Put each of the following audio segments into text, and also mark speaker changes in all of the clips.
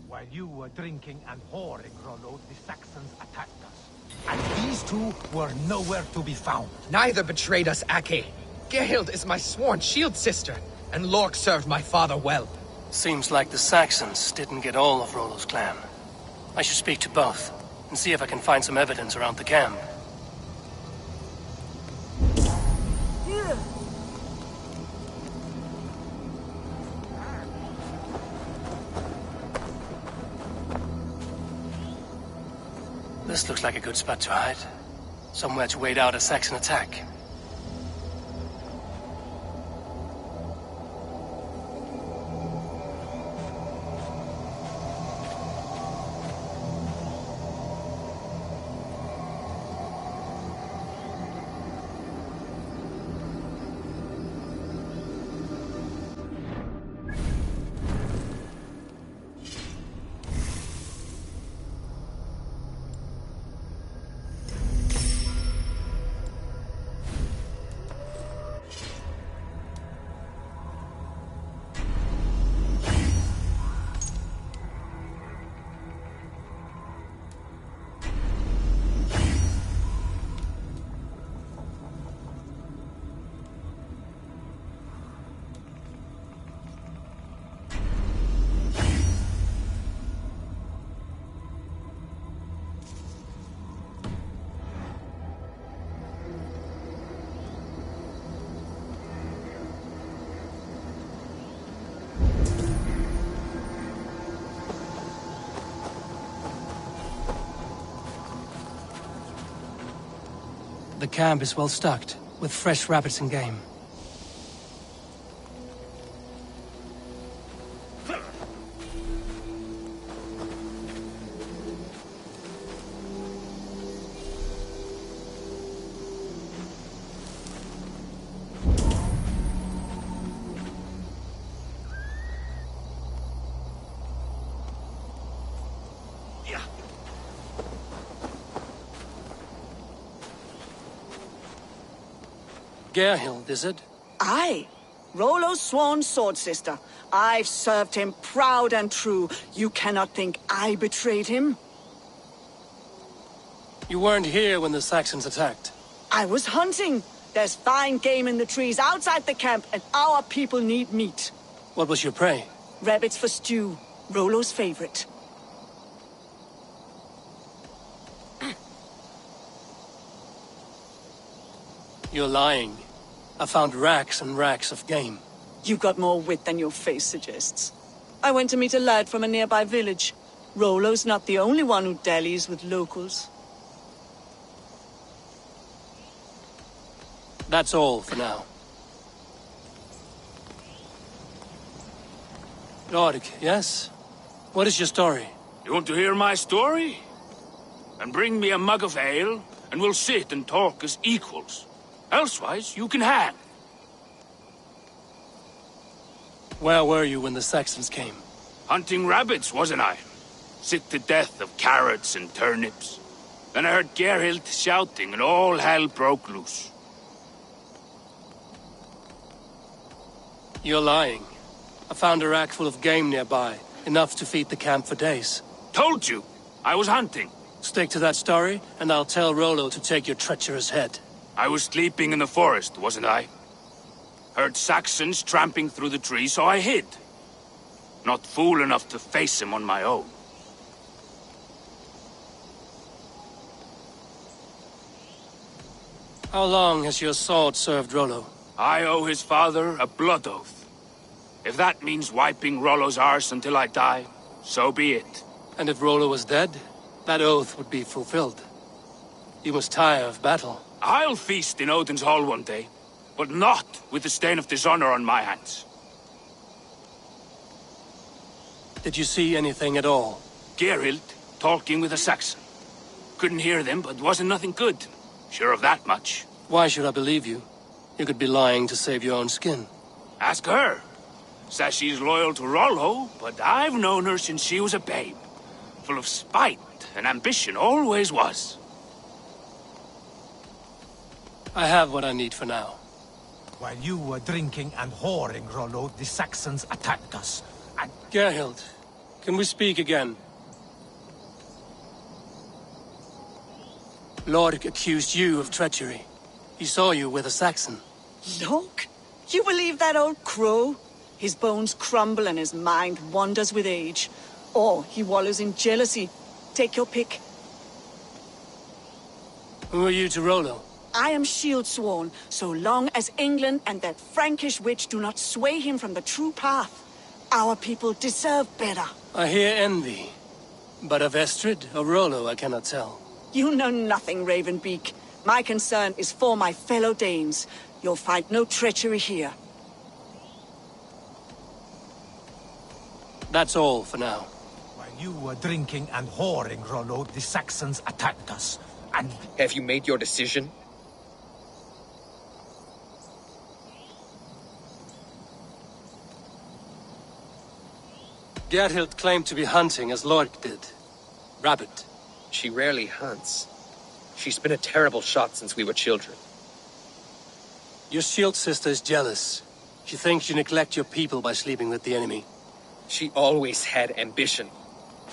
Speaker 1: While you were drinking and whoring, Rollo, the Saxons attacked us. And these two were nowhere to be found.
Speaker 2: Neither betrayed us, Ake. Gerhild is my sworn shield sister, and Lork served my father well.
Speaker 3: Seems like the Saxons didn't get all of Rollo's clan. I should speak to both, and see if I can find some evidence around the camp. This looks like a good spot to hide. Somewhere to wait out a Saxon attack. The camp is well stocked, with fresh rabbits and game. Gerhild, is it?
Speaker 4: Aye. Rollo's sworn sword sister. I've served him proud and true. You cannot think I betrayed him?
Speaker 3: You weren't here when the Saxons attacked.
Speaker 4: I was hunting. There's fine game in the trees outside the camp, and our people need meat.
Speaker 3: What was your prey?
Speaker 4: Rabbits for stew. Rollo's favorite.
Speaker 3: You're lying. I found racks and racks of game.
Speaker 4: You got more wit than your face suggests. I went to meet a lad from a nearby village. Rollo's not the only one who dallies with locals.
Speaker 3: That's all for now. Rorik, yes? What is your story?
Speaker 5: You want to hear my story? And bring me a mug of ale, and we'll sit and talk as equals. Elsewise, you can hang.
Speaker 3: Where were you when the Saxons came?
Speaker 5: Hunting rabbits, wasn't I? Sick to death of carrots and turnips. Then I heard Gerhild shouting, and all hell broke loose.
Speaker 3: You're lying. I found a rack full of game nearby, enough to feed the camp for days.
Speaker 5: Told you, I was hunting.
Speaker 3: Stick to that story, and I'll tell Rollo to take your treacherous head.
Speaker 5: I was sleeping in the forest, wasn't I? Heard Saxons tramping through the trees, so I hid. Not fool enough to face him on my own.
Speaker 3: How long has your sword served Rollo?
Speaker 5: I owe his father a blood oath. If that means wiping Rollo's arse until I die, so be it.
Speaker 3: And if Rollo was dead, that oath would be fulfilled. You must tire of battle.
Speaker 5: I'll feast in Odin's hall one day, but not with the stain of dishonor on my hands.
Speaker 3: Did you see anything at all?
Speaker 5: Gerhild talking with a Saxon. Couldn't hear them, but wasn't nothing good. Sure of that much.
Speaker 3: Why should I believe you? You could be lying to save your own skin.
Speaker 5: Ask her. Says she's loyal to Rollo, but I've known her since she was a babe. Full of spite and ambition, always was.
Speaker 3: I have what I need for now.
Speaker 1: While you were drinking and whoring, Rollo, the Saxons attacked us. And
Speaker 3: Gerhild, can we speak again? Lork accused you of treachery. He saw you with a Saxon.
Speaker 4: Look, you believe that old crow? His bones crumble and his mind wanders with age. Or he wallows in jealousy. Take your pick.
Speaker 3: Who are you to Rollo?
Speaker 4: I am shield sworn, so long as England and that Frankish witch do not sway him from the true path. Our people deserve better.
Speaker 3: I hear envy. But of Estrid or Rollo I cannot tell.
Speaker 4: You know nothing, Ravenbeak. My concern is for my fellow Danes. You'll find no treachery here.
Speaker 3: That's all for now.
Speaker 1: while you were drinking and whoring, Rollo, the Saxons attacked us. And
Speaker 2: Have you made your decision?
Speaker 3: Gerhild claimed to be hunting as Lork did. Rabbit.
Speaker 2: She rarely hunts. She's been a terrible shot since we were children.
Speaker 3: Your shield sister is jealous. She thinks you neglect your people by sleeping with the enemy.
Speaker 2: She always had ambition.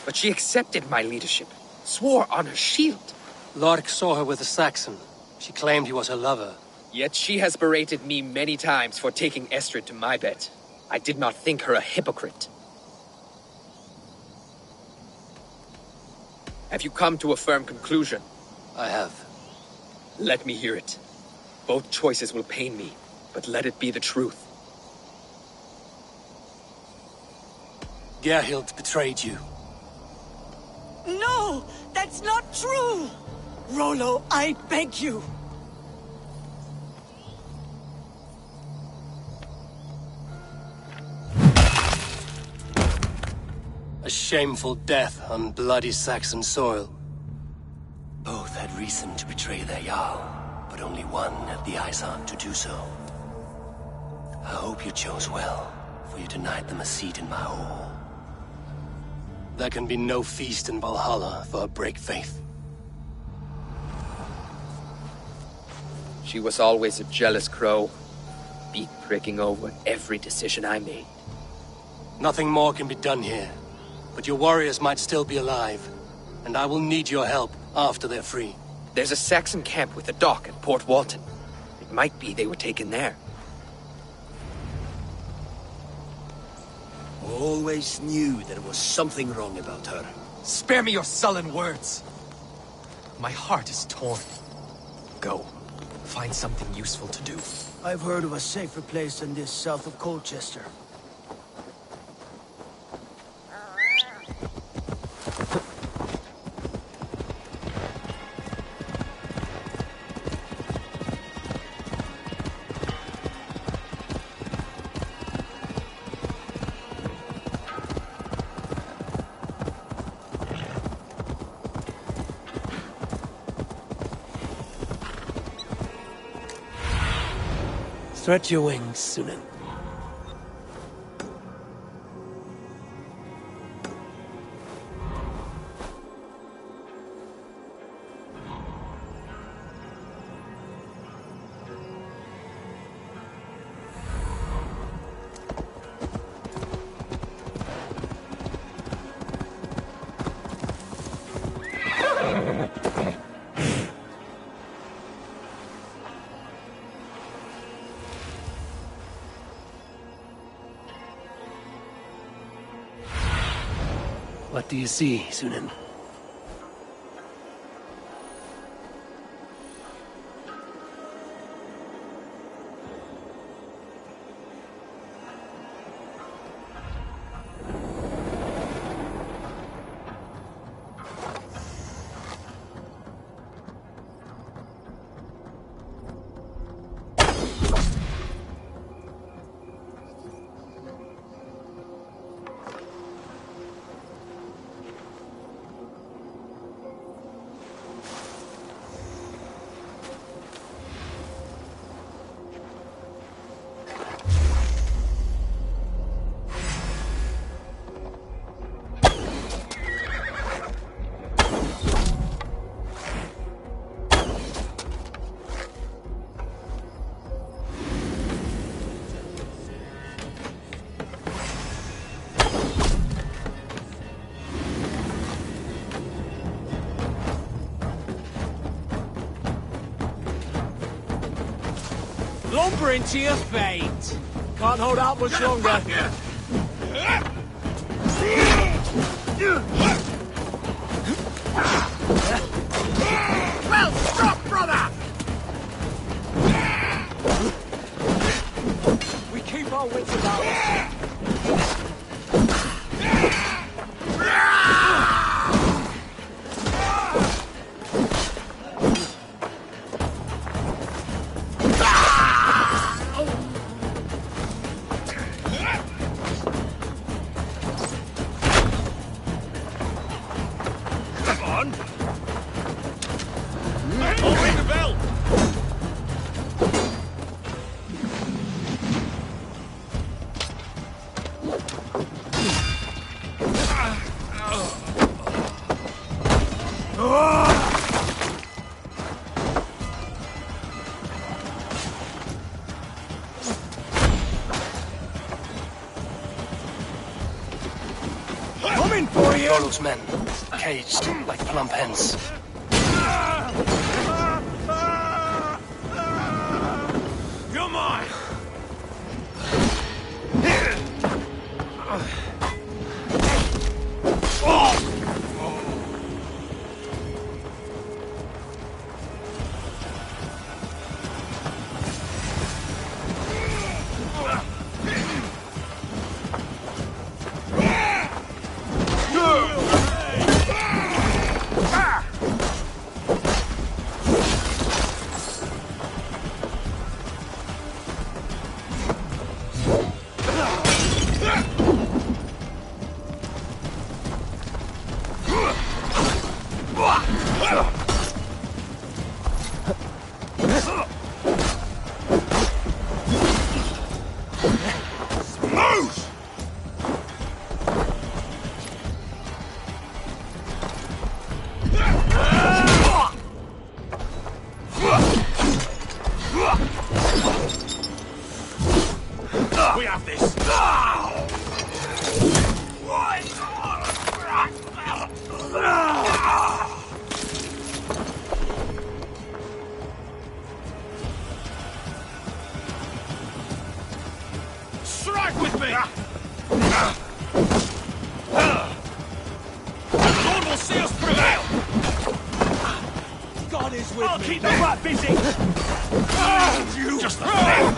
Speaker 2: But she accepted my leadership, swore on her shield.
Speaker 3: Lork saw her with a Saxon. She claimed he was her lover.
Speaker 2: Yet she has berated me many times for taking Estrid to my bed. I did not think her a hypocrite. Have you come to a firm conclusion?
Speaker 3: I have.
Speaker 2: Let me hear it. Both choices will pain me, but let it be the truth.
Speaker 3: Gerhild betrayed you.
Speaker 4: No! That's not true! Rollo, I beg you!
Speaker 3: A shameful death on bloody Saxon soil.
Speaker 6: Both had reason to betray their Jarl, but only one had the Izard to do so. I hope you chose well, for you denied them a seat in my hall.
Speaker 3: There can be no feast in Valhalla for a break faith.
Speaker 2: She was always a jealous crow, beak pricking over every decision I made.
Speaker 3: Nothing more can be done here, but your warriors might still be alive, and I will need your help after they're free.
Speaker 2: There's a Saxon camp with a dock at Port Walton. It might be they were taken there.
Speaker 6: Always knew there was something wrong about her.
Speaker 2: Spare me your sullen words. My heart is torn. Go. Find something useful to do.
Speaker 7: I've heard of a safer place than this south of Colchester.
Speaker 6: Stretch your wings, Sunan. What do you see, Sunan?
Speaker 8: Lumbering to your fate. Can't hold out much longer.
Speaker 1: Well struck, brother!
Speaker 8: We keep our wits about us.
Speaker 3: Rollo's men, caged like plump hens.
Speaker 1: You're mine! We have this. Strike with me! The Lord will see us prevail!
Speaker 8: God is with
Speaker 1: I'll
Speaker 8: me.
Speaker 1: keep the rat busy! You just the thing!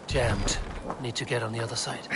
Speaker 3: Jammed. Need to get on the other side.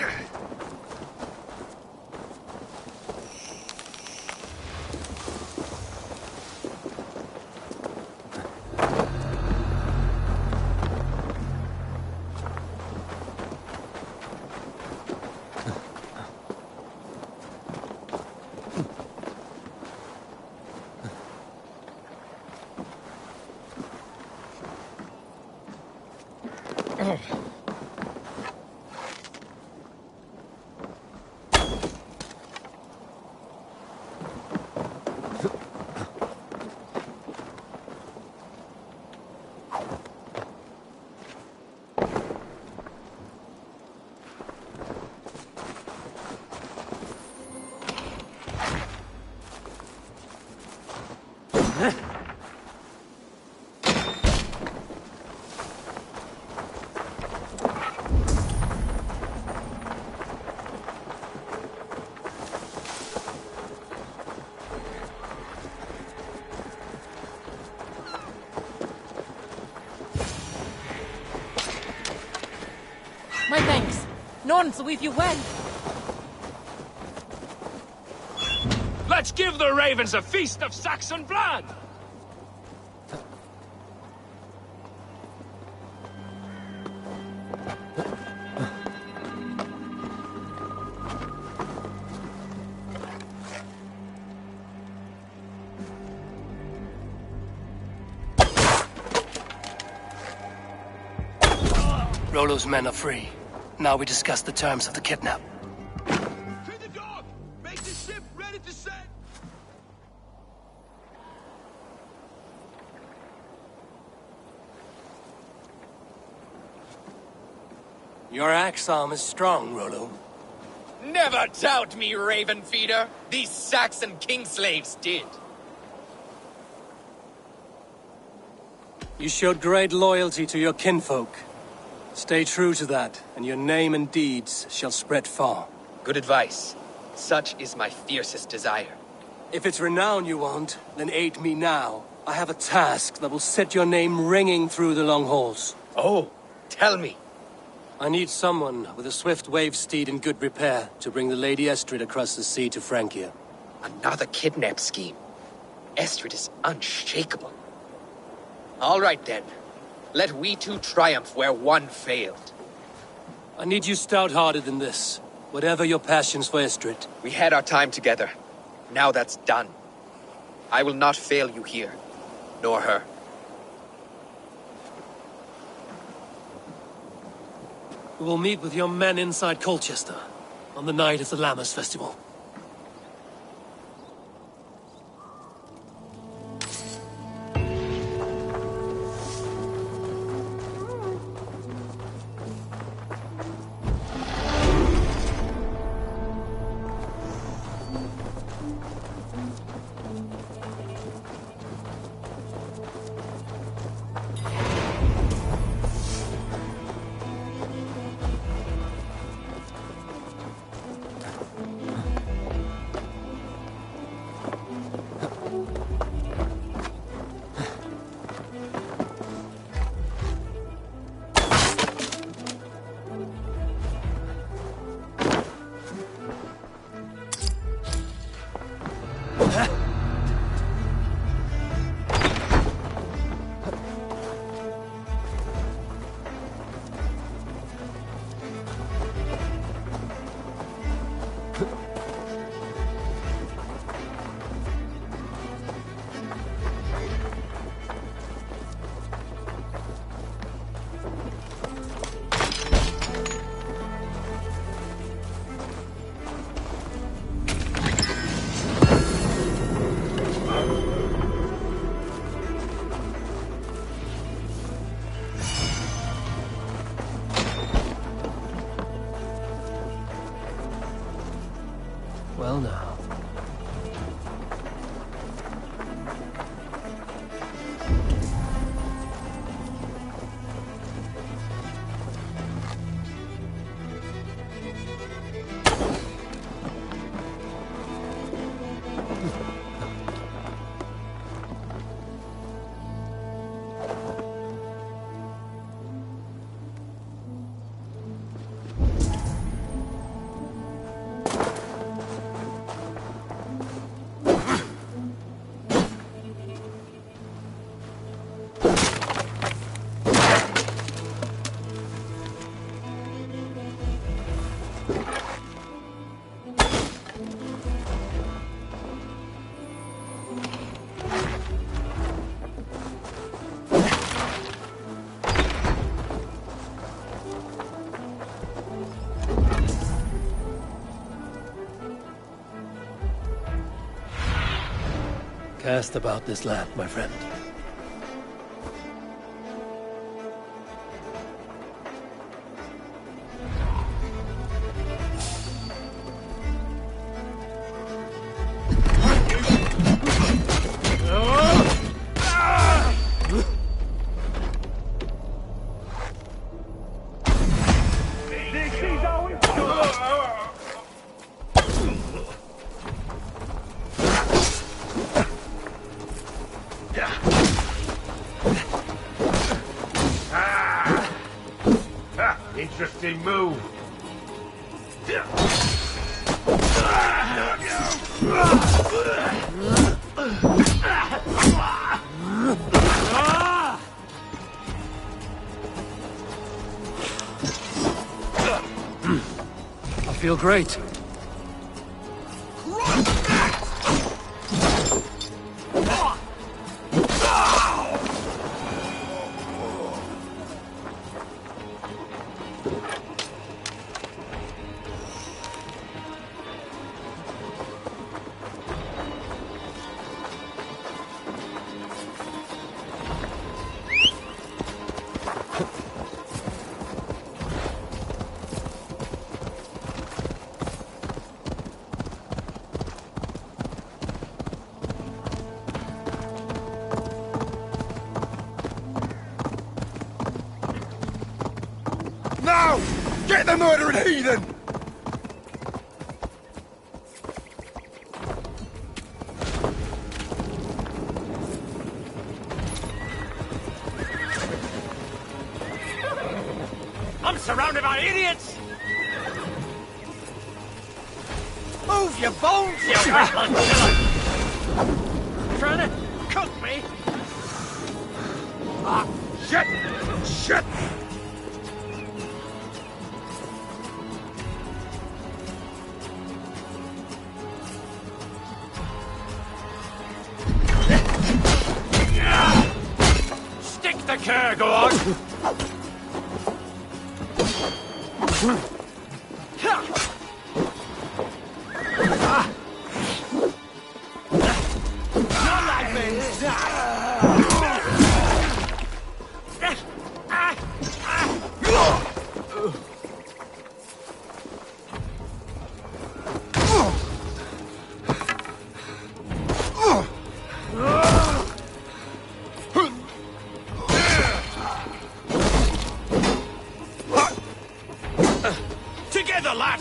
Speaker 9: My thanks. None with you well.
Speaker 5: Let's give the ravens a feast of Saxon blood!
Speaker 3: Rollo's men are free. Now we discuss the terms of the kidnap.
Speaker 8: Hit the dog! Make the ship ready to set!
Speaker 3: Your axe arm is strong, Rollo.
Speaker 2: Never doubt me, Raven Feeder. These Saxon king-slaves did.
Speaker 3: You showed great loyalty to your kinfolk. Stay true to that, and your name and deeds shall spread far.
Speaker 2: Good advice. Such is my fiercest desire.
Speaker 3: If it's renown you want, then aid me now. I have a task that will set your name ringing through the long halls.
Speaker 2: Oh, tell me.
Speaker 3: I need someone with a swift wave steed in good repair to bring the Lady Estrid across the sea to Francia.
Speaker 2: Another kidnap scheme. Estrid is unshakable. All right then. Let we two triumph where one failed.
Speaker 3: I need you stout-hearted in this, whatever your passions for Estrid.
Speaker 2: We had our time together. Now that's done. I will not fail you here, nor her.
Speaker 3: We will meet with your men inside Colchester on the night of the Lammas Festival. Well now. Cast about this land, my friend.
Speaker 8: Yeah.
Speaker 1: bloody move!
Speaker 3: I feel great.
Speaker 1: Now! Get the murdering heathen!
Speaker 8: I'm surrounded by idiots!
Speaker 1: Move your bones, you
Speaker 8: Rattling villain! Trying to cook me?
Speaker 1: Ah, shit! Shit!
Speaker 8: Stick the care, go on!
Speaker 1: Not like this!
Speaker 8: Together, lad!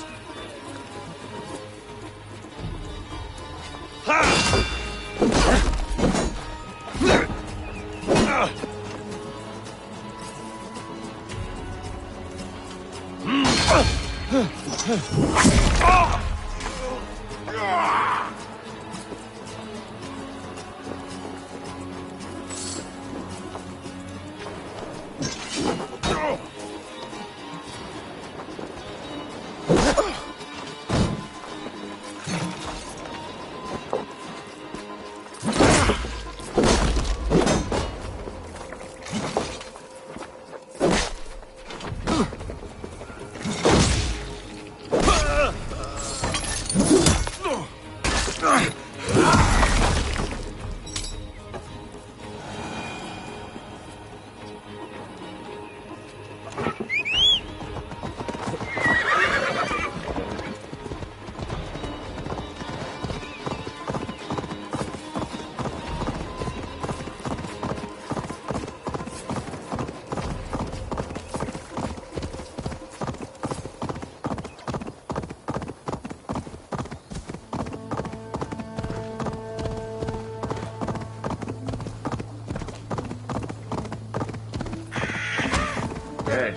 Speaker 1: Dead.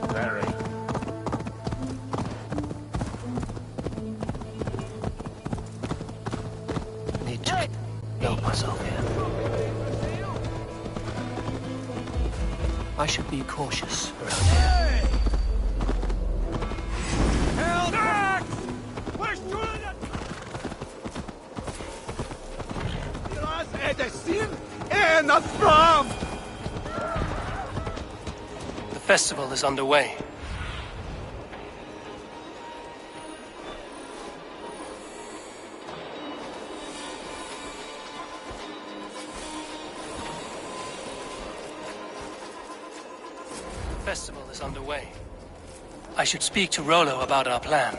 Speaker 1: Very.
Speaker 6: Need to help myself here. I should be cautious around here.
Speaker 8: Hell back! Where's Julian?
Speaker 3: The festival is underway. The festival is underway. I should speak to Rollo about our plan.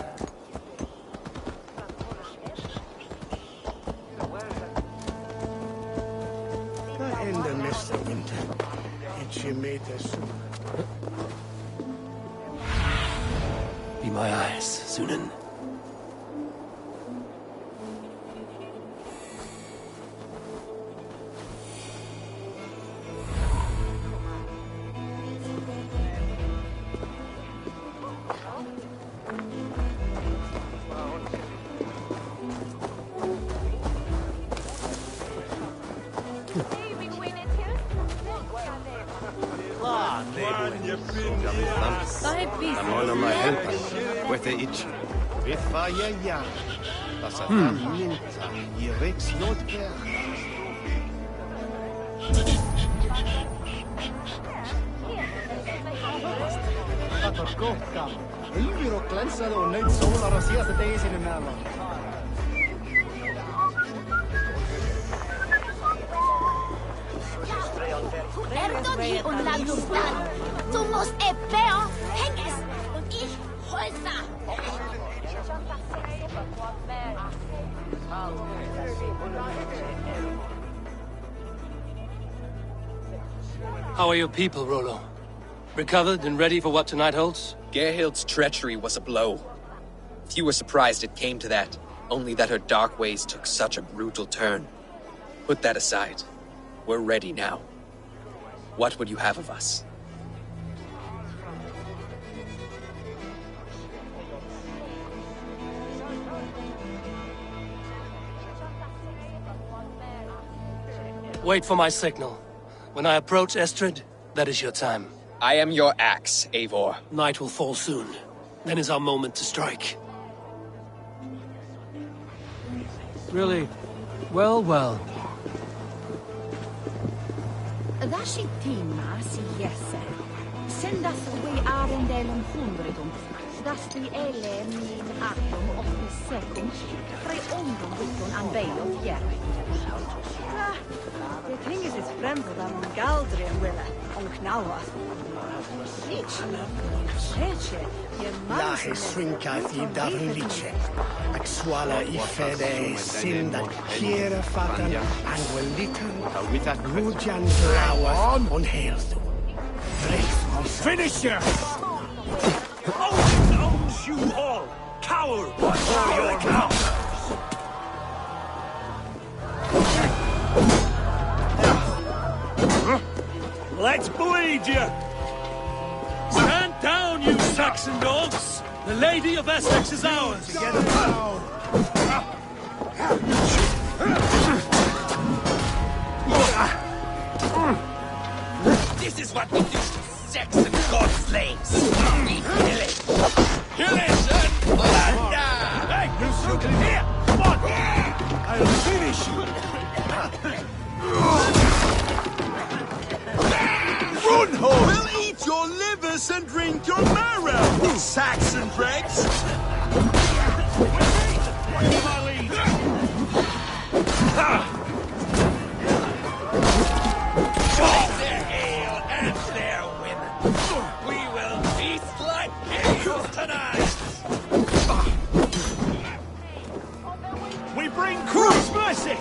Speaker 7: In the mist of winter, itchy made us.
Speaker 6: Be my eyes, Sunan.
Speaker 7: Samoin on my helper. Whether it... Befaya. Minta. Yerex Yodker.
Speaker 8: Kohta. Elviro klänsade och nöjd solar och ser att det är sin emellan.
Speaker 10: Erdoni und Landungstan. Du musst Ebeo, Henges und ich Holzer.
Speaker 3: How are your people, Rollo? Recovered and ready for what tonight holds?
Speaker 2: Gerhild's treachery was a blow. Few were surprised it came to that, only that her dark ways took such a brutal turn. Put that aside. We're ready now. What would you have of us?
Speaker 3: Wait for my signal. When I approach Estrid, that is your time.
Speaker 2: I am your axe, Eivor.
Speaker 3: Night will fall soon. Then is our moment to strike. Really? Well, well.
Speaker 9: Dashi tima si jesse. Sendas we arendelum hundredum. Dasti ele min atom ofnis secum. Tre ondum vitton an beilot jerry.
Speaker 4: The thing is, it's friends with them Galdri and Willa on Knawa.
Speaker 7: Lahe swinkat I davlice. Axwala I fede sinda kiera fatan anguelitan gujan drawa on hailstu.
Speaker 8: Finish her! Odin owns you all! Coward! For your count! Let's bleed you!
Speaker 3: Stand down, you Saxon dogs! The Lady of Essex is ours!
Speaker 8: Together now!
Speaker 2: This is what we do to Saxon god slaves! We kill it! Kill it and plunder!
Speaker 8: Hey, you can hear! Come on! I'll finish you! Run, ho! We'll eat your livers and drink your marrow, you Saxon dregs! My lead!
Speaker 2: Drink their ale and their women! We will feast like kings tonight!
Speaker 8: We bring Cruz mercy!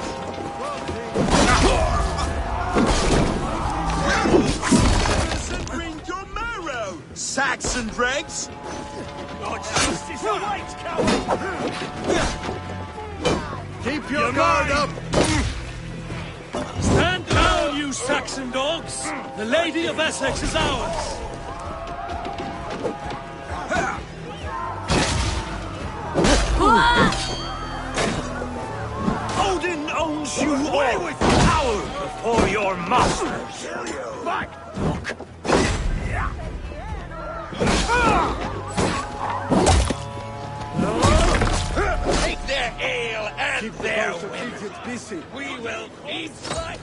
Speaker 8: Saxon dregs! Your justice awaits, coward! Keep your guard up!
Speaker 3: Stand down, you Saxon dogs! The Lady of Essex is ours!
Speaker 8: Odin owns you all with power before your masters! Back!
Speaker 2: Take their ale and their women. We will feast like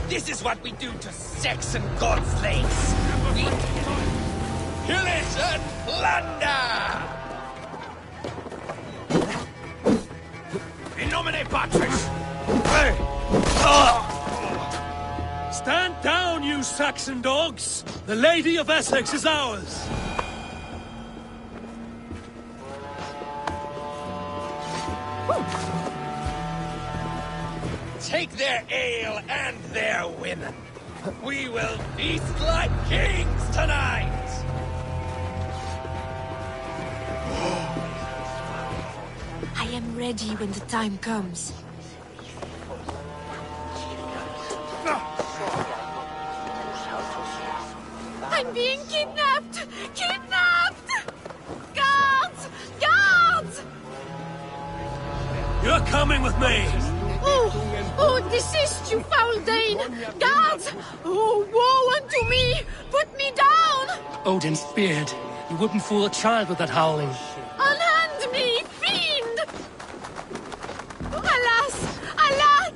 Speaker 2: This is what we do to Saxon god slaves. We kill it and plunder. In nomine Patris! Hey!
Speaker 3: Stand down, you Saxon dogs! The Lady of Essex is ours!
Speaker 2: Take their ale and their women. We will feast like kings tonight!
Speaker 10: I am ready when the time comes. I'm being kidnapped! Kidnapped! Guards! Guards!
Speaker 3: You're coming with me!
Speaker 10: Oh, desist, you foul Dane! Guards! Oh, woe unto me! Put me down!
Speaker 3: Odin's beard. You wouldn't fool a child with that howling.
Speaker 10: Unhand me, fiend! Alas! Alack!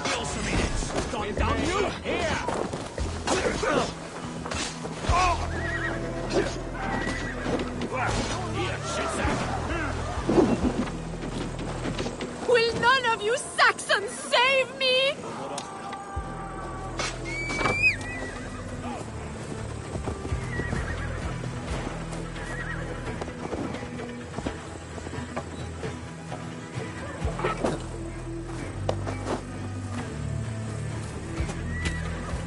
Speaker 8: Still some minutes. Don't damn you! Here! Here, shit's
Speaker 10: Will none of you Saxons save me?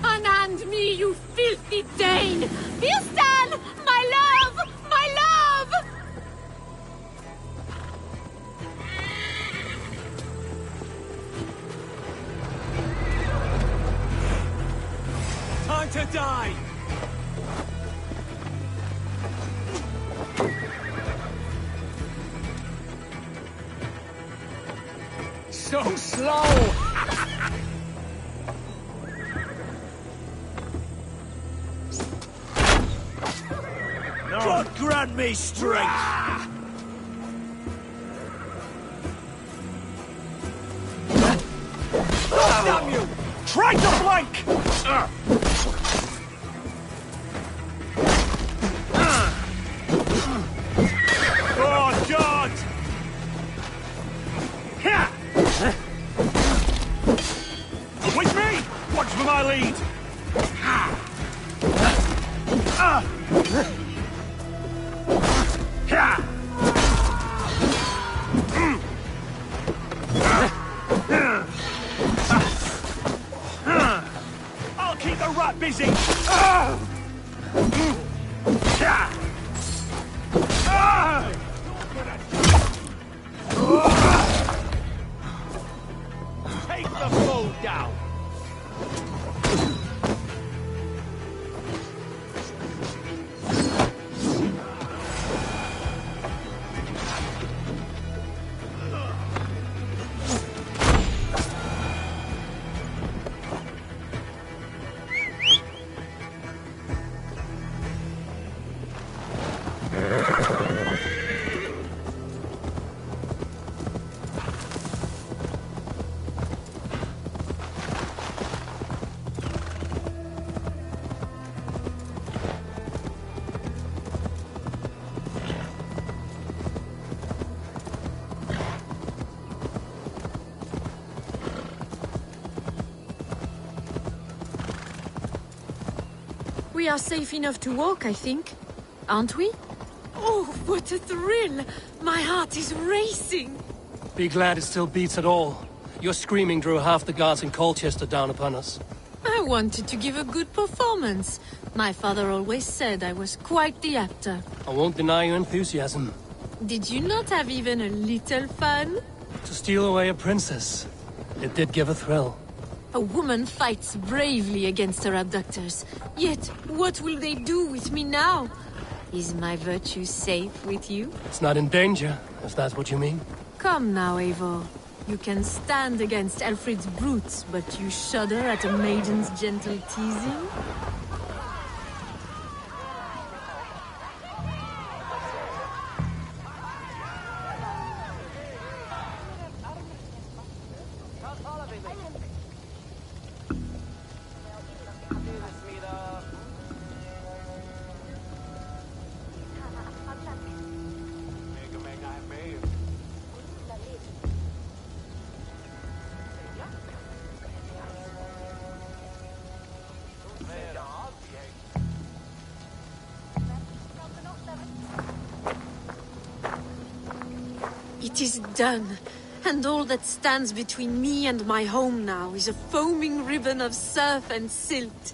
Speaker 10: Unhand me, you filthy Dane! Vilstan! My love! My love!
Speaker 8: time to die! So slow! God grant me strength! Damn you! Try to flank! Oh, God! Here! With me! Watch for my lead! I'll keep the rat busy! Take the foe down!
Speaker 10: We are safe enough to walk, I think. Aren't we? Oh, what a thrill! My heart is racing!
Speaker 3: Be glad it still beats at all. Your screaming drew half the guards in Colchester down upon us.
Speaker 10: I wanted to give a good performance. My father always said I was quite the actor.
Speaker 3: I won't deny your enthusiasm.
Speaker 10: Did you not have even a little fun?
Speaker 3: To steal away a princess. It did give a thrill.
Speaker 10: A woman fights bravely against her abductors. Yet, what will they do with me now? Is my virtue safe with you?
Speaker 3: It's not in danger, if that's what you mean.
Speaker 10: Come now, Eivor. You can stand against Alfred's brutes, but you shudder at a maiden's gentle teasing? It is done, and all that stands between me and my home now is a foaming ribbon of surf and silt.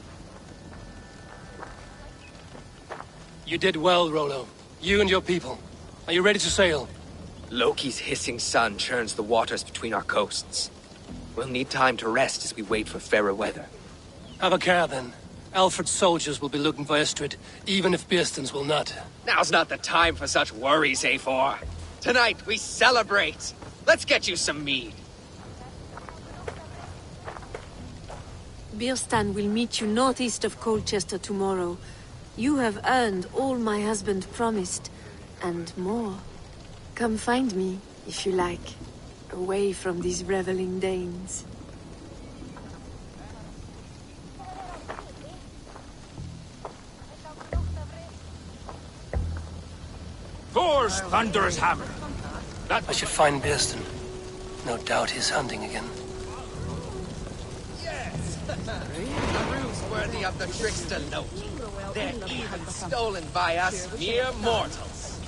Speaker 3: You did well, Rollo. You and your people. Are you ready to sail?
Speaker 2: Loki's hissing sun churns the waters between our coasts. We'll need time to rest as we wait for fairer weather.
Speaker 3: Have a care, then. Alfred's soldiers will be looking for Estrid, even if Bearstons will not.
Speaker 2: Now's not the time for such worries, A4. Tonight, we celebrate. Let's get you some mead.
Speaker 10: Birstan will meet you northeast of Colchester tomorrow. You have earned all my husband promised, and more. Come find me, if you like, away from these reveling Danes.
Speaker 5: Thor's thunderous hammer.
Speaker 3: I should find Bearston. No doubt he's hunting again.
Speaker 2: Yes! A ruse worthy of the trickster Loki. They're even stolen by us mere mortals.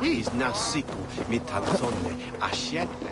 Speaker 8: He's nasiku mitanzone ashete.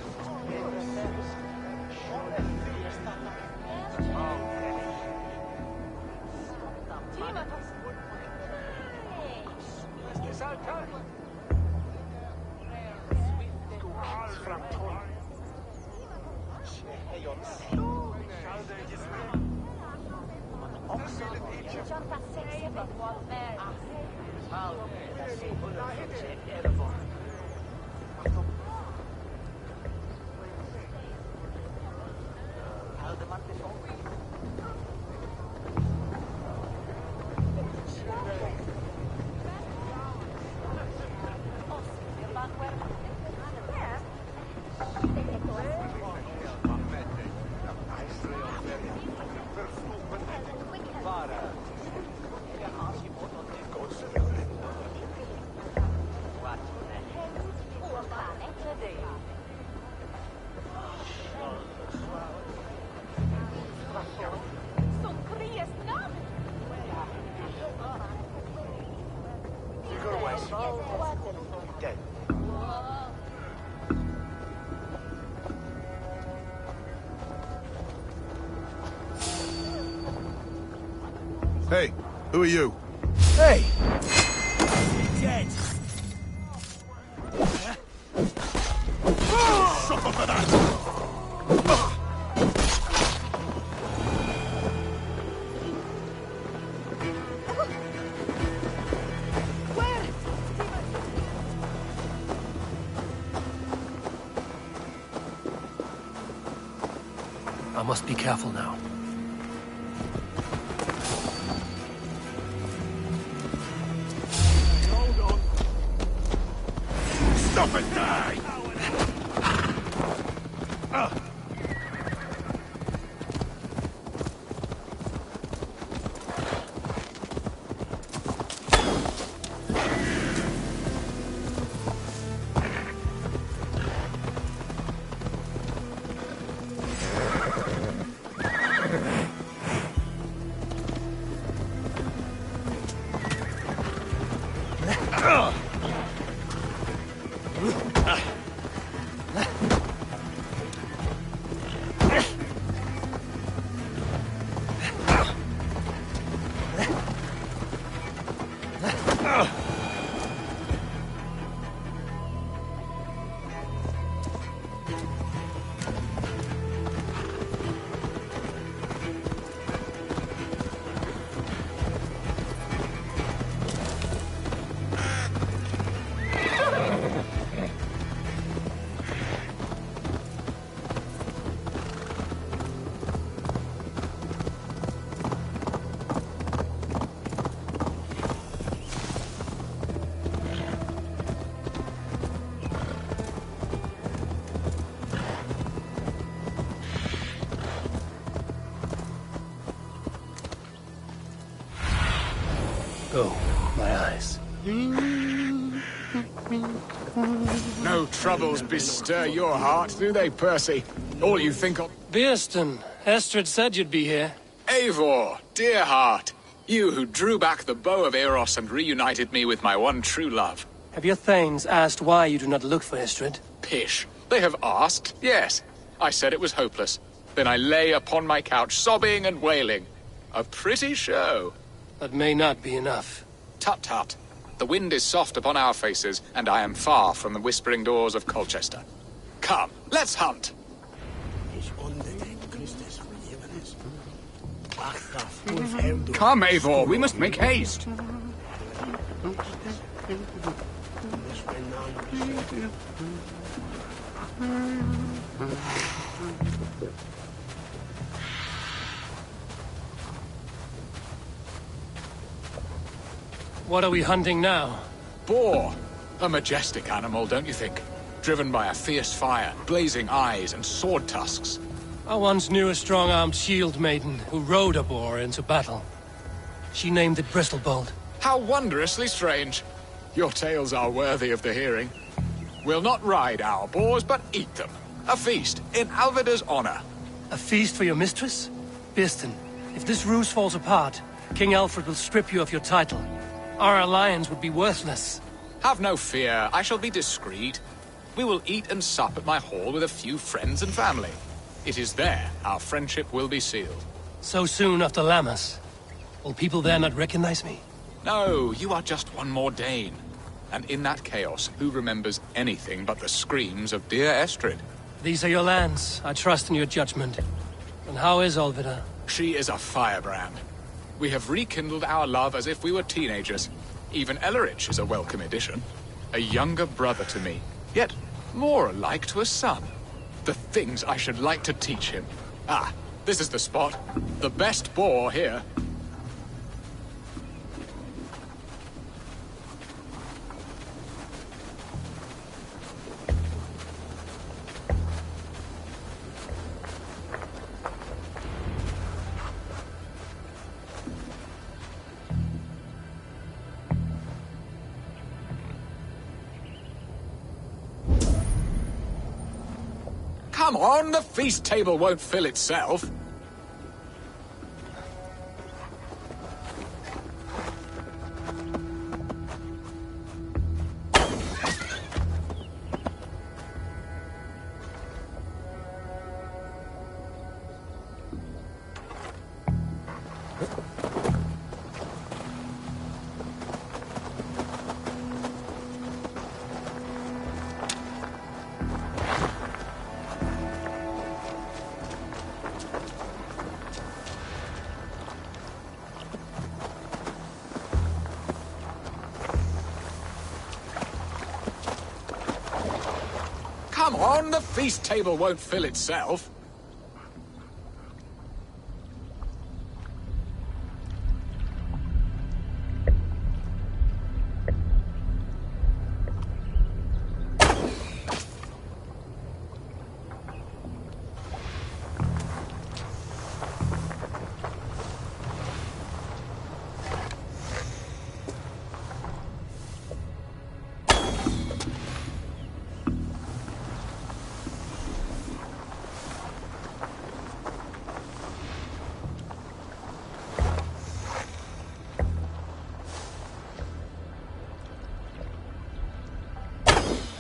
Speaker 8: Hey, who are you?
Speaker 1: Hey!
Speaker 8: Dead! Suffer for that!
Speaker 3: I must be careful now.
Speaker 8: Hold on. Stop and die!
Speaker 3: Oh, my eyes.
Speaker 11: No troubles bestir your heart, do they, Percy? All you think of...
Speaker 3: Beerston, Estrid said you'd be here.
Speaker 11: Eivor, dear heart. You who drew back the bow of Eros and reunited me with my one true love.
Speaker 3: Have your thanes asked why you do not look for Estrid?
Speaker 11: Pish. They have asked, yes. I said it was hopeless. Then I lay upon my couch, sobbing and wailing. A pretty show.
Speaker 3: That may not be enough.
Speaker 11: Tut-tut. The wind is soft upon our faces, and I am far from the whispering doors of Colchester. Come, let's hunt!
Speaker 5: Come, Eivor, we must make haste.
Speaker 3: What are we hunting now?
Speaker 11: Boar. A majestic animal, don't you think? Driven by a fierce fire, blazing eyes, and sword tusks.
Speaker 3: I once knew a strong-armed shield maiden who rode a boar into battle. She named it Bristolbolt.
Speaker 11: How wondrously strange. Your tales are worthy of the hearing. We'll not ride our boars, but eat them. A feast, in Alvida's honor.
Speaker 3: A feast for your mistress? Beerston, if this ruse falls apart, King Alfred will strip you of your title. Our alliance would be worthless.
Speaker 11: Have no fear, I shall be discreet. We will eat and sup at my hall with a few friends and family. It is there our friendship will be sealed.
Speaker 3: So soon after Lammas? Will people there not recognize me?
Speaker 11: No, you are just one more Dane. And in that chaos, who remembers anything but the screams of dear Estrid?
Speaker 3: These are your lands. I trust in your judgment. And how is Alvida?
Speaker 11: She is a firebrand. We have rekindled our love as if we were teenagers. Even Ellerich is a welcome addition. A younger brother to me, yet more alike to a son. The things I should like to teach him. Ah, this is the spot. The best boar here. Come on, the feast table won't fill itself. Come on, the feast table won't fill itself.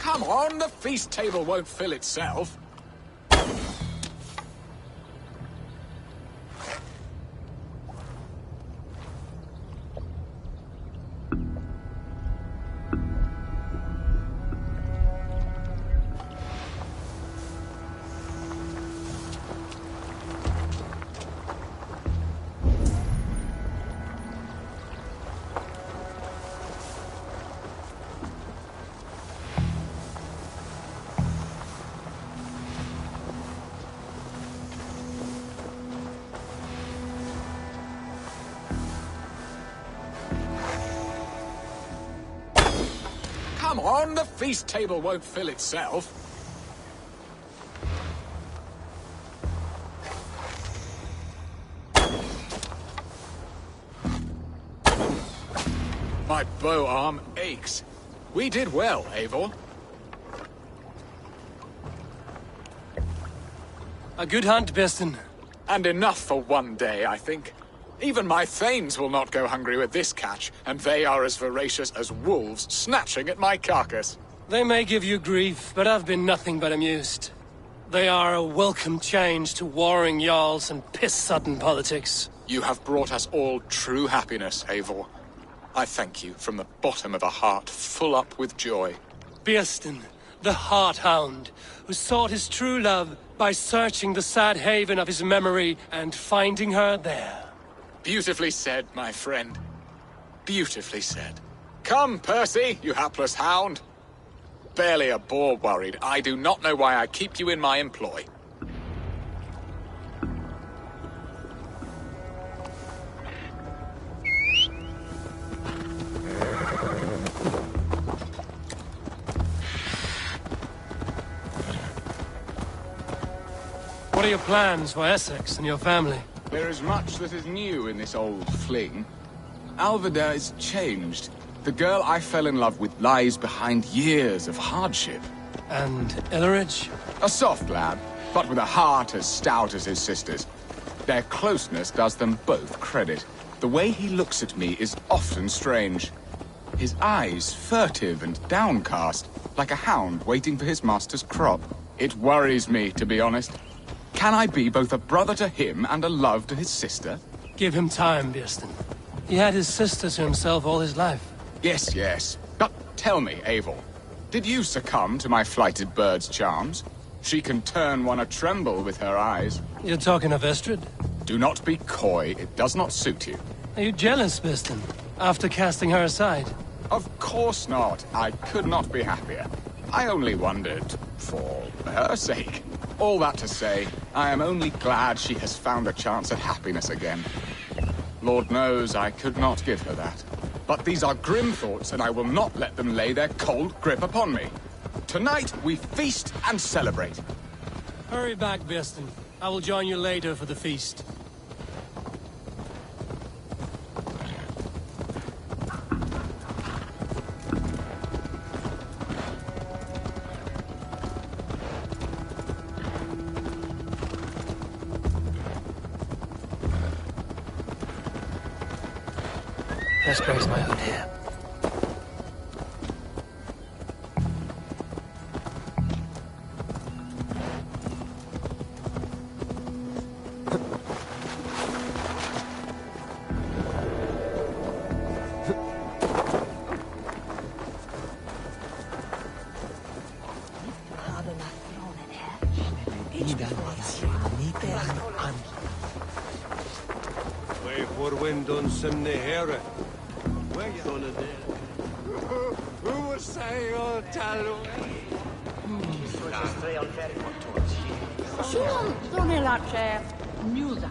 Speaker 11: Come on, the feast table won't fill itself. Come on, the feast table won't fill itself. My bow arm aches. We did well, Eivor.
Speaker 3: A good hunt, Beston.
Speaker 11: And enough for one day, I think. Even my thanes will not go hungry with this catch, and they are as voracious as wolves snatching at my carcass.
Speaker 3: They may give you grief, but I've been nothing but amused. They are a welcome change to warring jarls and piss-sudden politics.
Speaker 11: You have brought us all true happiness, Eivor. I thank you from the bottom of a heart full up with joy.
Speaker 3: Beston, the Heart-Hound, who sought his true love by searching the sad haven of his memory and finding her there.
Speaker 11: Beautifully said, my friend. Beautifully said. Come, Percy, you hapless hound. Barely a boar worried. I do not know why I keep you in my employ.
Speaker 3: What are your plans for Essex and your family?
Speaker 11: There is much that is new in this old fling. Alvida is changed. The girl I fell in love with lies behind years of hardship.
Speaker 3: And Elleridge?
Speaker 11: A soft lad, but with a heart as stout as his sister's. Their closeness does them both credit. The way he looks at me is often strange. His eyes furtive and downcast, like a hound waiting for his master's crop. It worries me, to be honest. Can I be both a brother to him and a love to his sister?
Speaker 3: Give him time, Beston. He had his sister to himself all his life.
Speaker 11: Yes, yes. But tell me, Eivor, did you succumb to my flighted bird's charms? She can turn one a tremble with her eyes.
Speaker 3: You're talking of Estrid?
Speaker 11: Do not be coy. It does not suit you.
Speaker 3: Are you jealous, Beston, after casting her aside?
Speaker 11: Of course not. I could not be happier. I only wondered for her sake. All that to say, I am only glad she has found a chance at happiness again. Lord knows I could not give her that. But these are grim thoughts, and I will not let them lay their cold grip upon me. Tonight, we feast and celebrate.
Speaker 3: Hurry back, Beston. I will join you later for the feast. Let's graze my hood here.
Speaker 8: Who was saying all talo?
Speaker 9: Siôn don't elace nuda.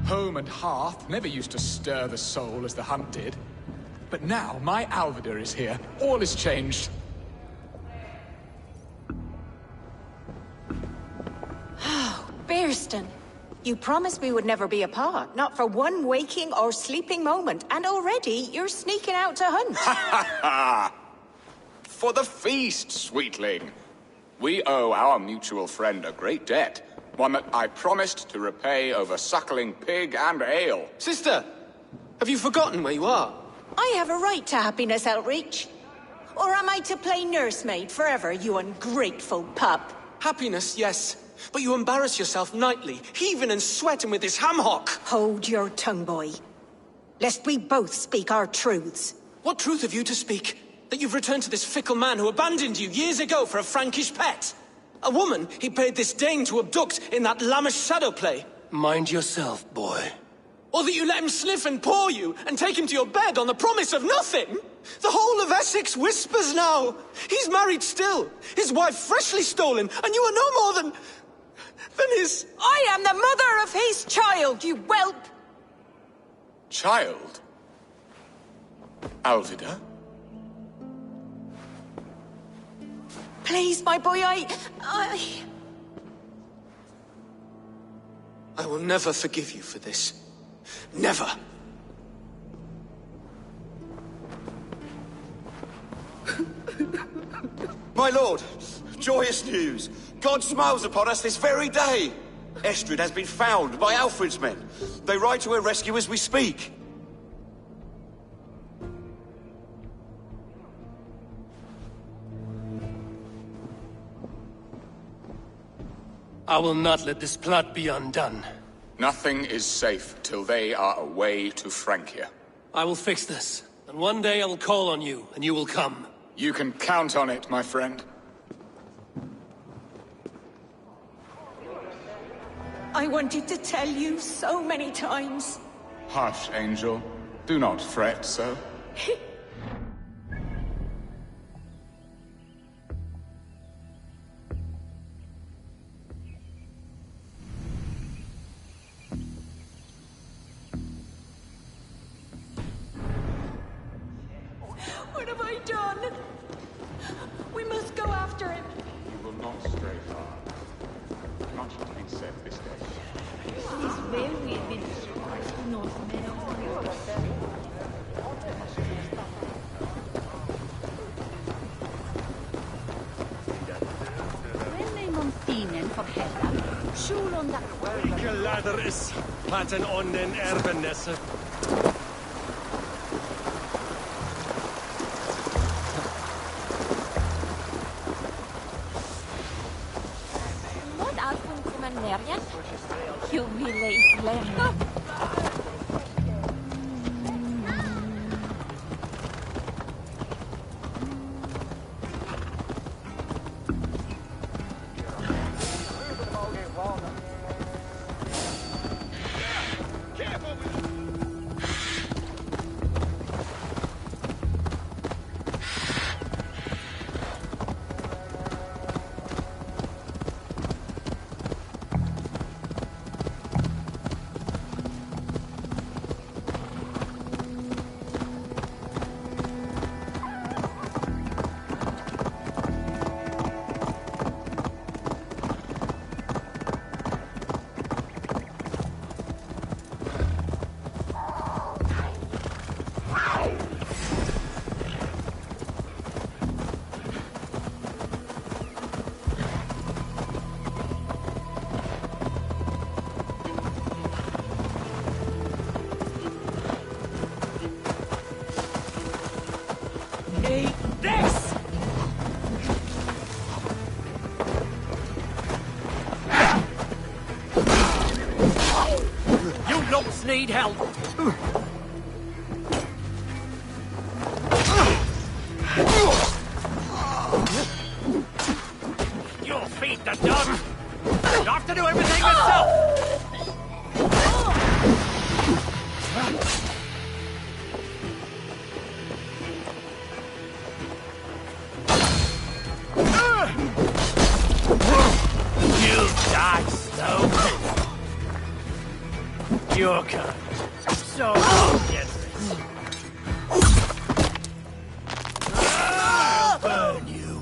Speaker 11: Home and hearth never used to stir the soul as the hunt did. But now my Alvida is here. All is changed.
Speaker 12: Bearston, you promised we would never be apart, not for one waking or sleeping moment, and already you're sneaking out to hunt.
Speaker 11: For the feast, sweetling. We owe our mutual friend a great debt. One that I promised to repay over suckling pig and ale.
Speaker 13: Sister, have you forgotten where you are?
Speaker 12: I have a right to happiness, Outreach. Or am I to play nursemaid forever, you ungrateful pup?
Speaker 13: Happiness, yes. But you embarrass yourself nightly, heaving and sweating with this ham hock.
Speaker 12: Hold your tongue, boy. Lest we both speak our truths.
Speaker 13: What truth have you to speak? That you've returned to this fickle man who abandoned you years ago for a Frankish pet? A woman he paid this Dane to abduct in that lammish shadow play?
Speaker 3: Mind yourself, boy.
Speaker 13: Or that you let him sniff and paw you, and take him to your bed on the promise of nothing? The whole of Essex whispers now. He's married still, his wife freshly stolen, and you are no more than his...
Speaker 12: I am the mother of his child, you whelp!
Speaker 11: Child? Alvida?
Speaker 12: Please, my boy, I
Speaker 13: will never forgive you for this. Never.
Speaker 8: My lord, joyous news. God smiles upon us this very day. Estrid has been found by Alfred's men. They ride to her rescue as we speak.
Speaker 3: I will not let this plot be undone.
Speaker 11: Nothing is safe till they are away to Francia.
Speaker 3: I will fix this, and one day I will call on you, and you will come.
Speaker 11: You can count on it, my friend.
Speaker 12: I wanted to tell you so many times.
Speaker 11: Hush, Angel. Do not fret so.
Speaker 12: What have I done? We must go after him.
Speaker 11: You will not stray far. Much to be said this day.
Speaker 1: Welke ladder is paten onnen erbenesse?
Speaker 9: Wat alfun kumanerian? Jubile iklerno.
Speaker 1: hell! You'll feed the dog! You have to do everything yourself! You die slow! Your kind. So generous. I'll burn you.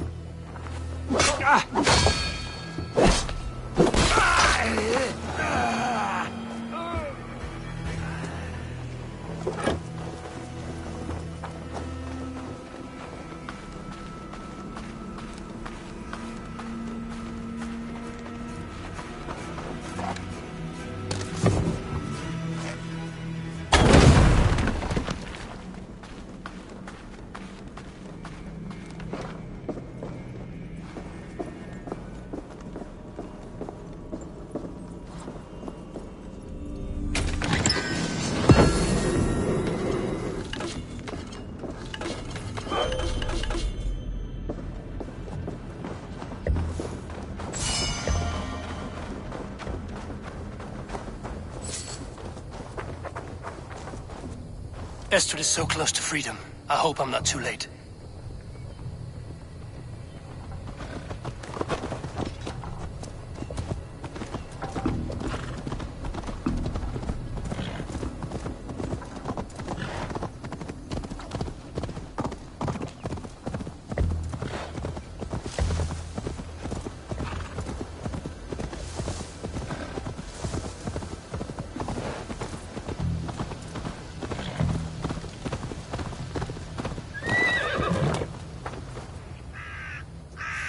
Speaker 6: Estrid is so close to freedom. I hope I'm not too late.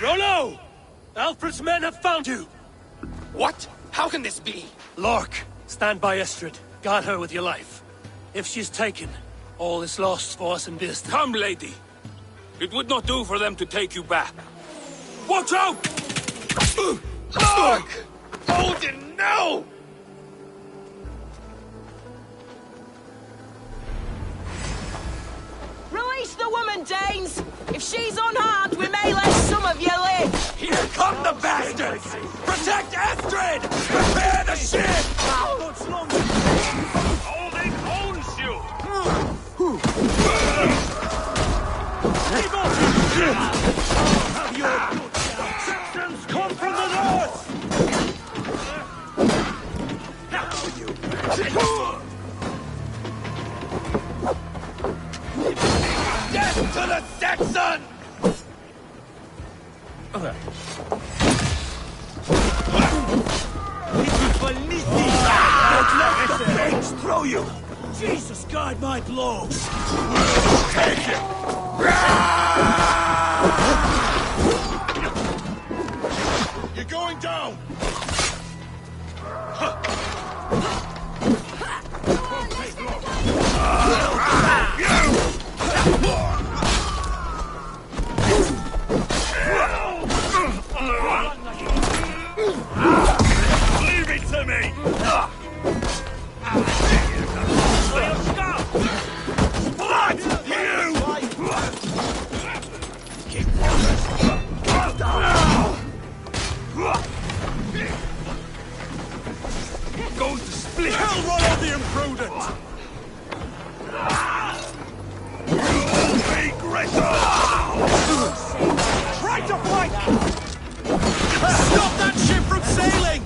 Speaker 3: Rollo! Alfred's men have found you!
Speaker 5: What? How can this be?
Speaker 3: Lork, stand by Estrid. Guard her with your life. If she's taken, all is lost for us in Birst.
Speaker 5: Come, lady. It would not do for them to take you back. Watch out!
Speaker 1: Lork! Odin, no!
Speaker 4: Release the woman, Danes! If she's unharmed, we may let some of you live!
Speaker 1: Here come the bastards! Protect Estrid! Prepare the ship!
Speaker 5: Odin owns you!
Speaker 1: Have your good Saxons come from the north! Death to the Saxon! Let the pigs throw you! Jesus, guide my blows! Take it! You're going down! Leave it to me! What? You! Keep Goes to split! Hell, roll the imprudent! You'll be gritted! Try to flank! Stop that ship from sailing!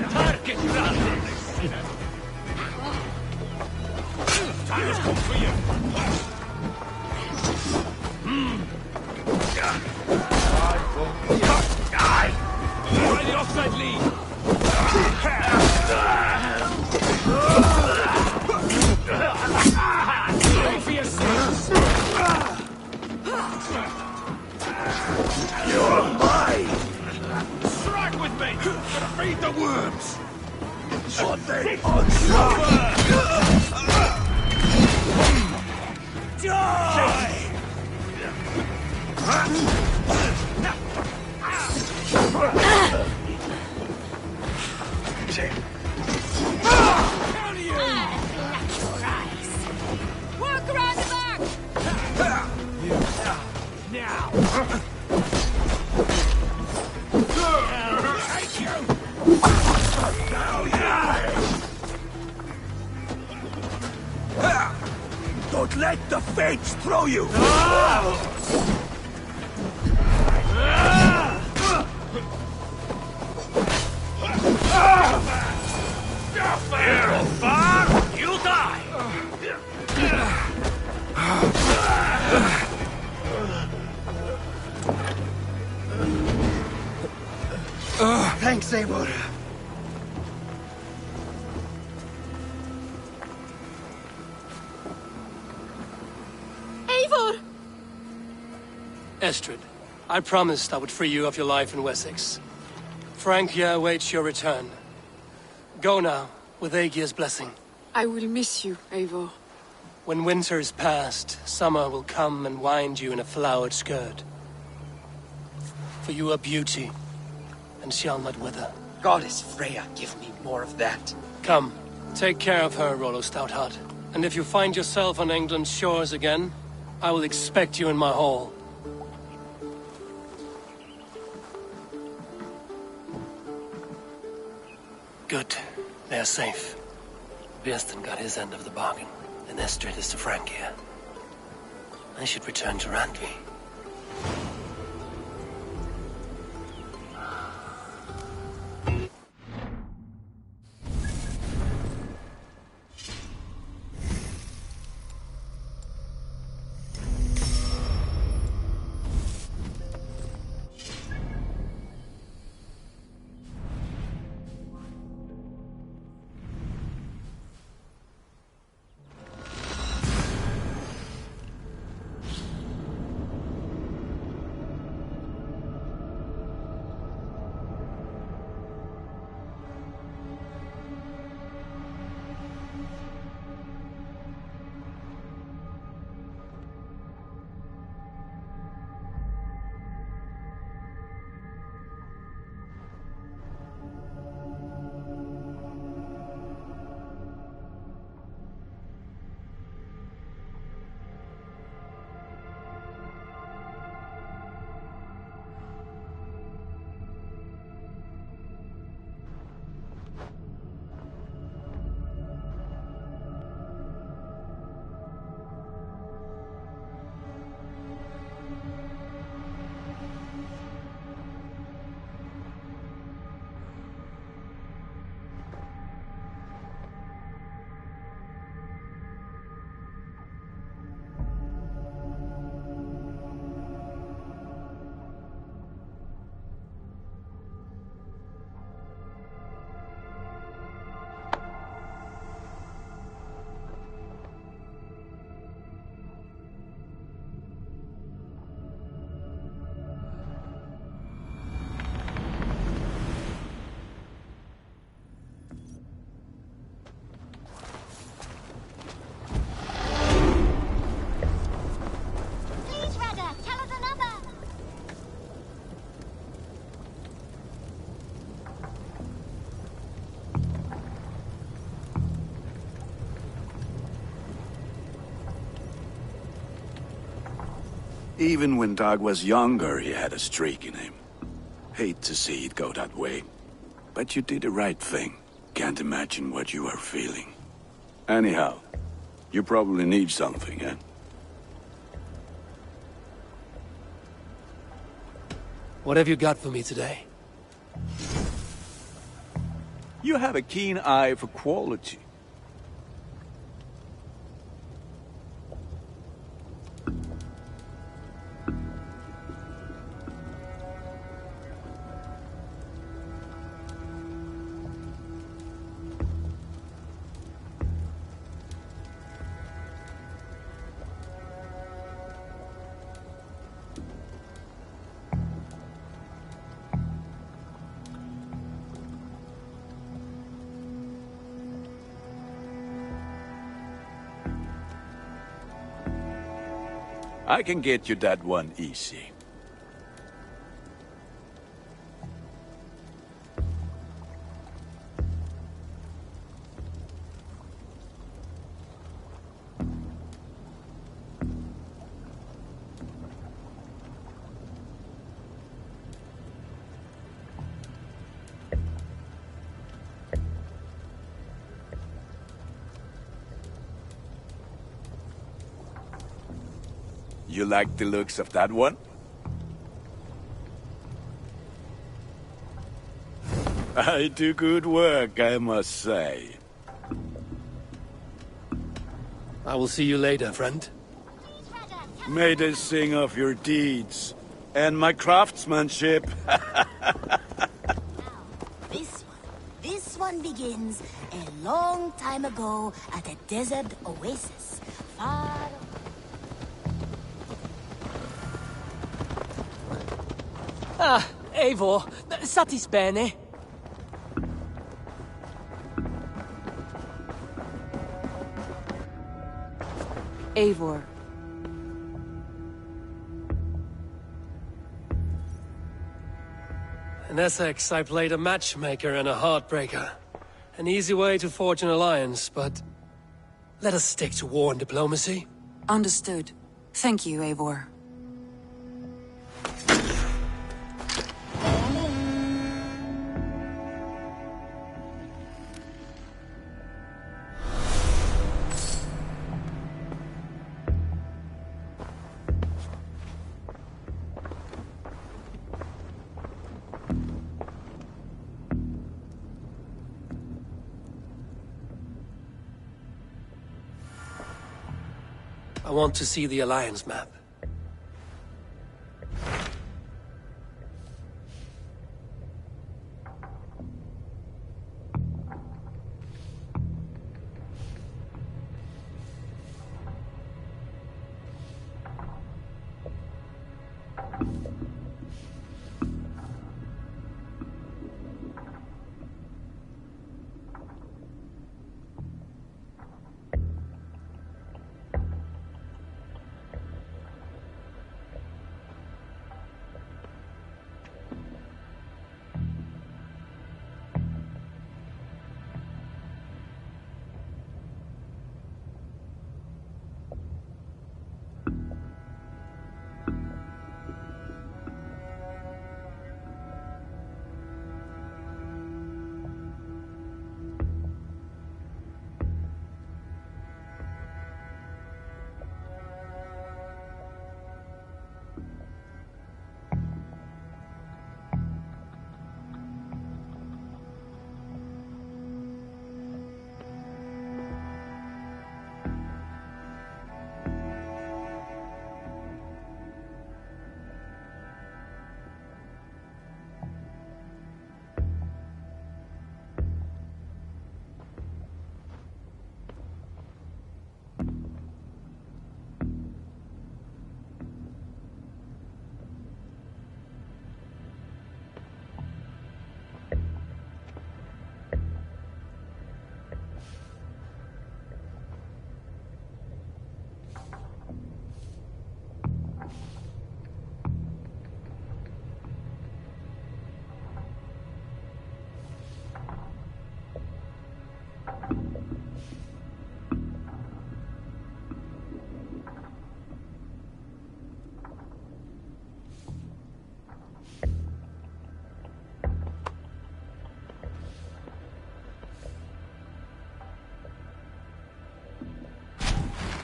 Speaker 1: Target time has come for you! Try the offside lead! Wait for your sins! You're mine! Strike with me! Feed the worms! On they onslaught! Die!
Speaker 7: Don't let the fates throw you!
Speaker 5: You die!
Speaker 7: Thanks, Eivor.
Speaker 9: Eivor!
Speaker 3: Estrid, I promised I would free you of your life in Wessex. Francia awaits your return. Go now, with Aegir's blessing.
Speaker 10: I will miss you, Eivor.
Speaker 3: When winter is past, summer will come and wind you in a flowered skirt. For you are beauty, and shall not wither.
Speaker 2: Goddess Freya, give me more of that.
Speaker 3: Come, take care of her, Rollo Stoutheart. And if you find yourself on England's shores again, I will expect you in my hall. Good. They are safe.
Speaker 6: Birsten got his end of the bargain, and Estrid is to Francia. I should return to Randvi.
Speaker 14: Even when Dag was younger, he had a streak in him. Hate to see it go that way. But you did the right thing. Can't imagine what you are feeling. Anyhow, you probably need something, eh?
Speaker 3: What have you got for me today?
Speaker 14: You have a keen eye for quality. I can get you that one easy. You like the looks of that one? I do good work, I must say.
Speaker 3: I will see you later, friend.
Speaker 14: May they sing of your deeds and my craftsmanship.
Speaker 15: This one begins a long time ago at a desert oasis. Far...
Speaker 13: Ah, Eivor, satis bene.
Speaker 16: Eivor.
Speaker 3: In Essex, I played a matchmaker and a heartbreaker. An easy way to forge an alliance, but... let us stick to war and diplomacy.
Speaker 16: Understood. Thank you, Eivor.
Speaker 3: I want to see the Alliance map.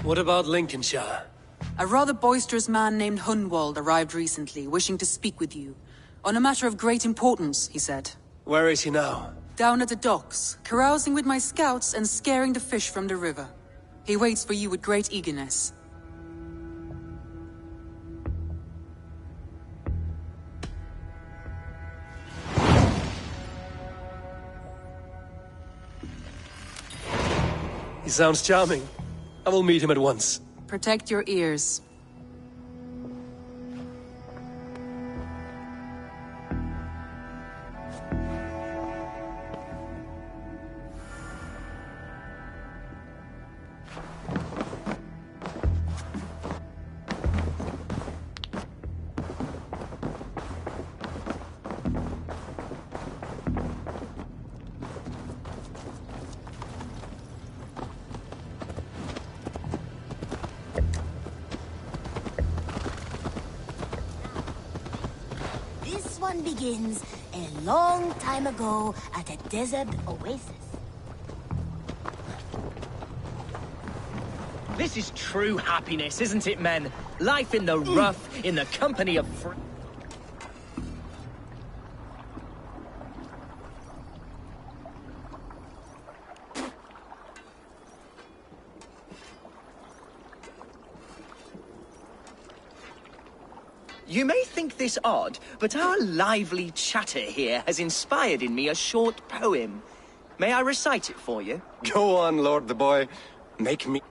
Speaker 3: What about Lincolnshire?
Speaker 16: A rather boisterous man named Hunwald arrived recently, wishing to speak with you. On a matter of great importance, he said.
Speaker 3: Where is he now?
Speaker 16: Down at the docks, carousing with my scouts and scaring the fish from the river. He waits for you with great eagerness.
Speaker 3: He sounds charming. I will meet him at once.
Speaker 16: Protect your ears.
Speaker 15: Begins a long time ago at a desert oasis.
Speaker 17: This is true happiness, isn't it, men? Life in the rough, in the company of You may think this odd, but our lively chatter here has inspired in me a short poem. May I recite it for you?
Speaker 18: Go on, Lord the Boy. Make me...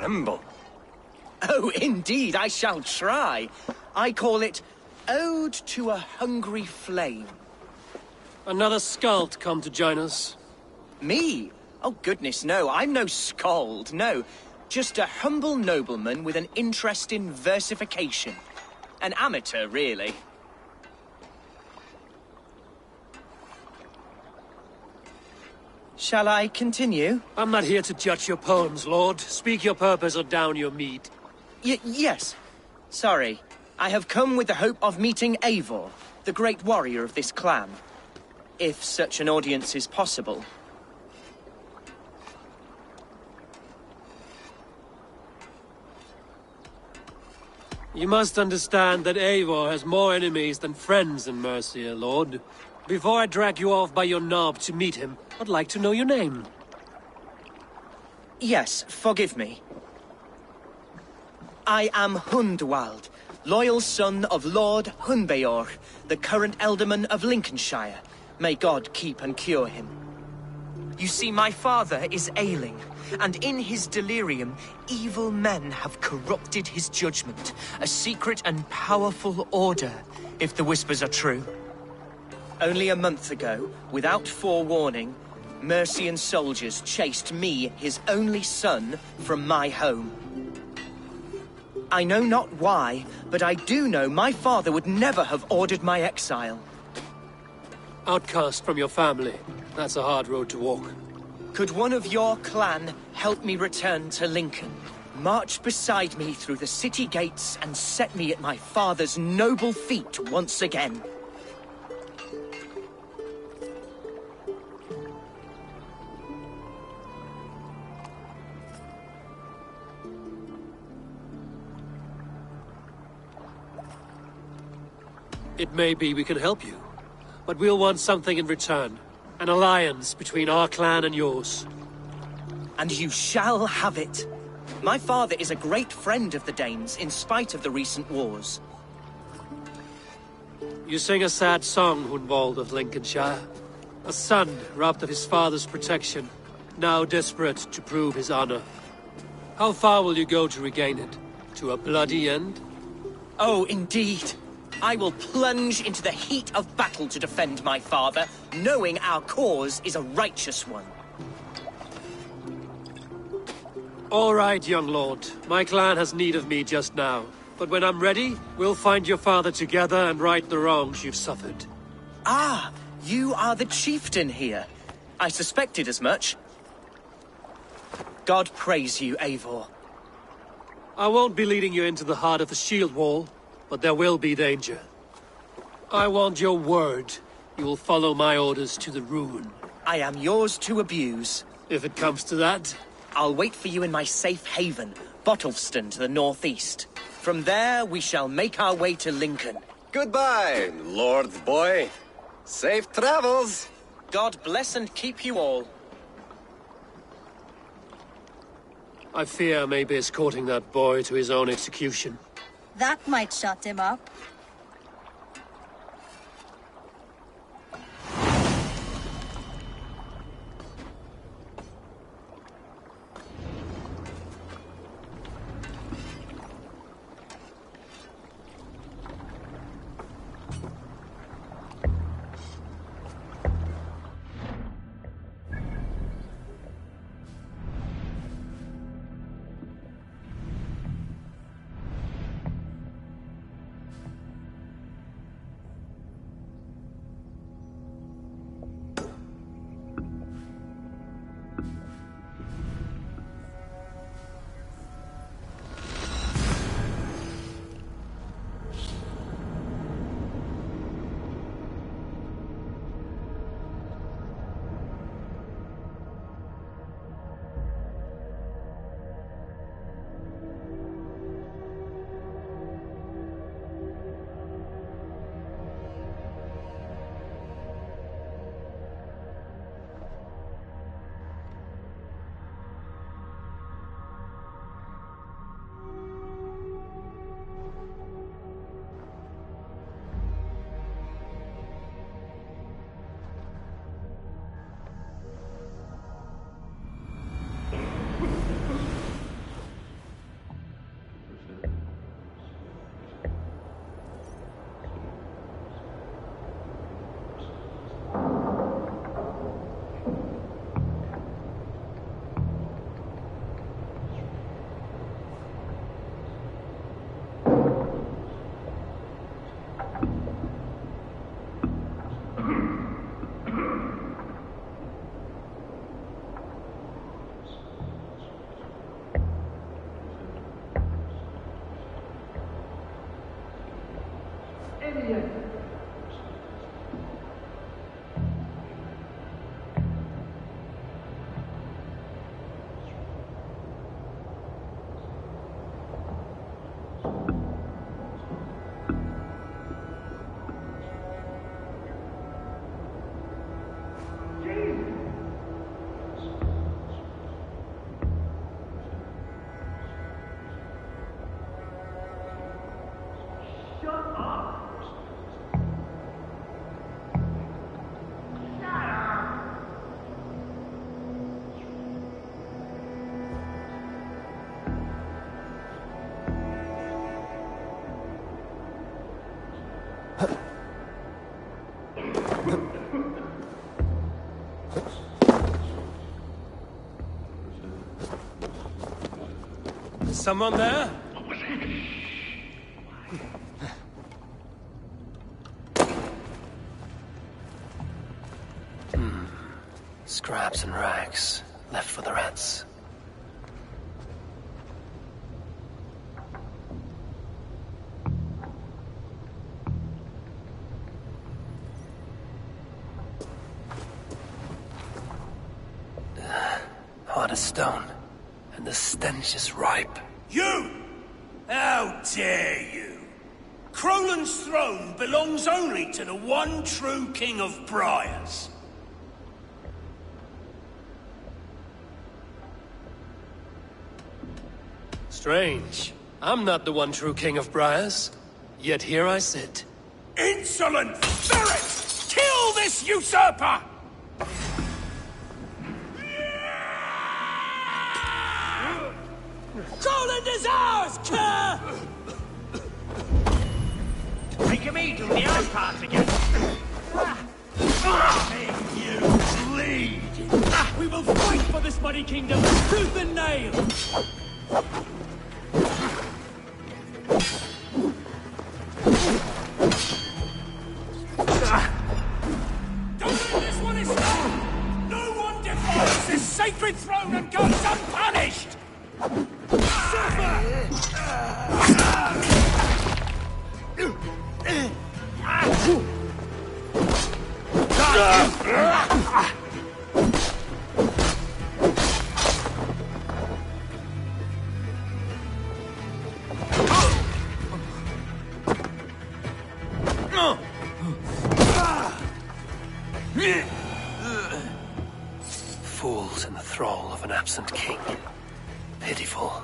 Speaker 18: Tremble.
Speaker 17: Oh, indeed, I shall try. I call it Ode to a Hungry Flame.
Speaker 3: Another skald come to join us?
Speaker 17: Me? Oh, goodness, no. I'm no skald, no. Just a humble nobleman with an interest in versification. An amateur, really. Shall I continue?
Speaker 3: I'm not here to judge your poems, Lord. Speak your purpose or down your meat.
Speaker 17: Yes. Sorry. I have come with the hope of meeting Eivor, the great warrior of this clan. If such an audience is possible.
Speaker 3: You must understand that Eivor has more enemies than friends in Mercia, Lord. Before I drag you off by your knob to meet him, I'd like to know your name.
Speaker 17: Yes, forgive me. I am Hundwald, loyal son of Lord Hunbeor, the current Elderman of Lincolnshire. May God keep and cure him. You see, my father is ailing, and in his delirium, evil men have corrupted his judgment. A secret and powerful order, if the whispers are true. Only a month ago, without forewarning, Mercian soldiers chased me, his only son, from my home. I know not why, but I do know my father would never have ordered my exile.
Speaker 3: Outcast from your family. That's a hard road to walk.
Speaker 17: Could one of your clan help me return to Lincoln? March beside me through the city gates and set me at my father's noble feet once again.
Speaker 3: It may be we can help you, but we'll want something in return. An alliance between our clan and yours.
Speaker 17: And you shall have it. My father is a great friend of the Danes, in spite of the recent wars.
Speaker 3: You sing a sad song, Hunwald of Lincolnshire. A son robbed of his father's protection, now desperate to prove his honor. How far will you go to regain it? To a bloody end?
Speaker 17: Oh, indeed. I will plunge into the heat of battle to defend my father, knowing our cause is a righteous one.
Speaker 3: All right, young lord. My clan has need of me just now. But when I'm ready, we'll find your father together and right the wrongs you've suffered.
Speaker 17: Ah, you are the chieftain here. I suspected as much. God praise you, Eivor.
Speaker 3: I won't be leading you into the heart of the shield wall, but there will be danger. I want your word. You will follow my orders to the ruin.
Speaker 17: I am yours to abuse.
Speaker 3: If it comes to that.
Speaker 17: I'll wait for you in my safe haven, Bottleston to the northeast. From there, we shall make our way to Lincoln.
Speaker 18: Goodbye, Lord Boy. Safe travels.
Speaker 17: God bless and keep you all.
Speaker 3: I fear I may be escorting that boy to his own execution.
Speaker 15: That might shut him up.
Speaker 3: Someone there?
Speaker 6: Scraps and rags, left for the rats. Hard as stone, and the stench is ripe.
Speaker 19: You! How dare you! Crolan's throne belongs only to the one true King of Briars.
Speaker 3: Strange. I'm not the one true king of Briars. Yet here I sit.
Speaker 19: Insolent ferret! Kill this usurper!
Speaker 13: Poland is ours, Kerr!
Speaker 19: Make me do the ice part again. Make you bleed!
Speaker 13: We will fight for this mighty kingdom, tooth and nail!
Speaker 19: Don't let this one escape! No one defiles this sacred throne and goes unpunished!
Speaker 17: Fools in the thrall of an absent king. Pitiful.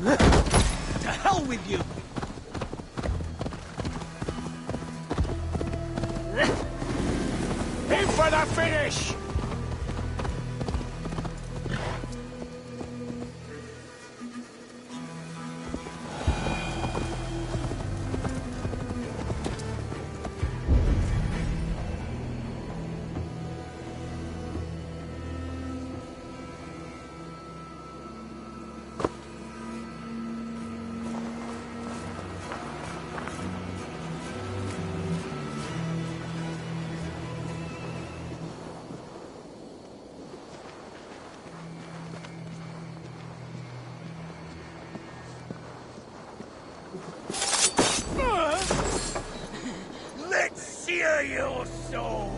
Speaker 13: To hell with you!
Speaker 19: In for the finish! Let's sear your soul!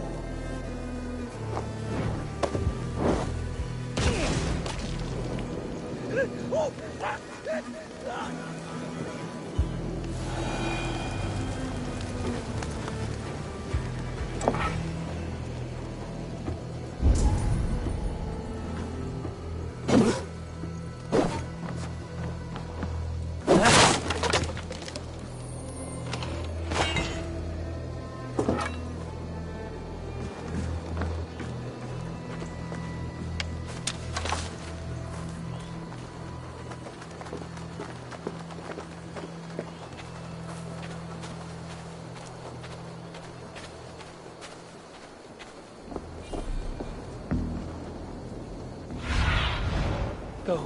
Speaker 3: Go,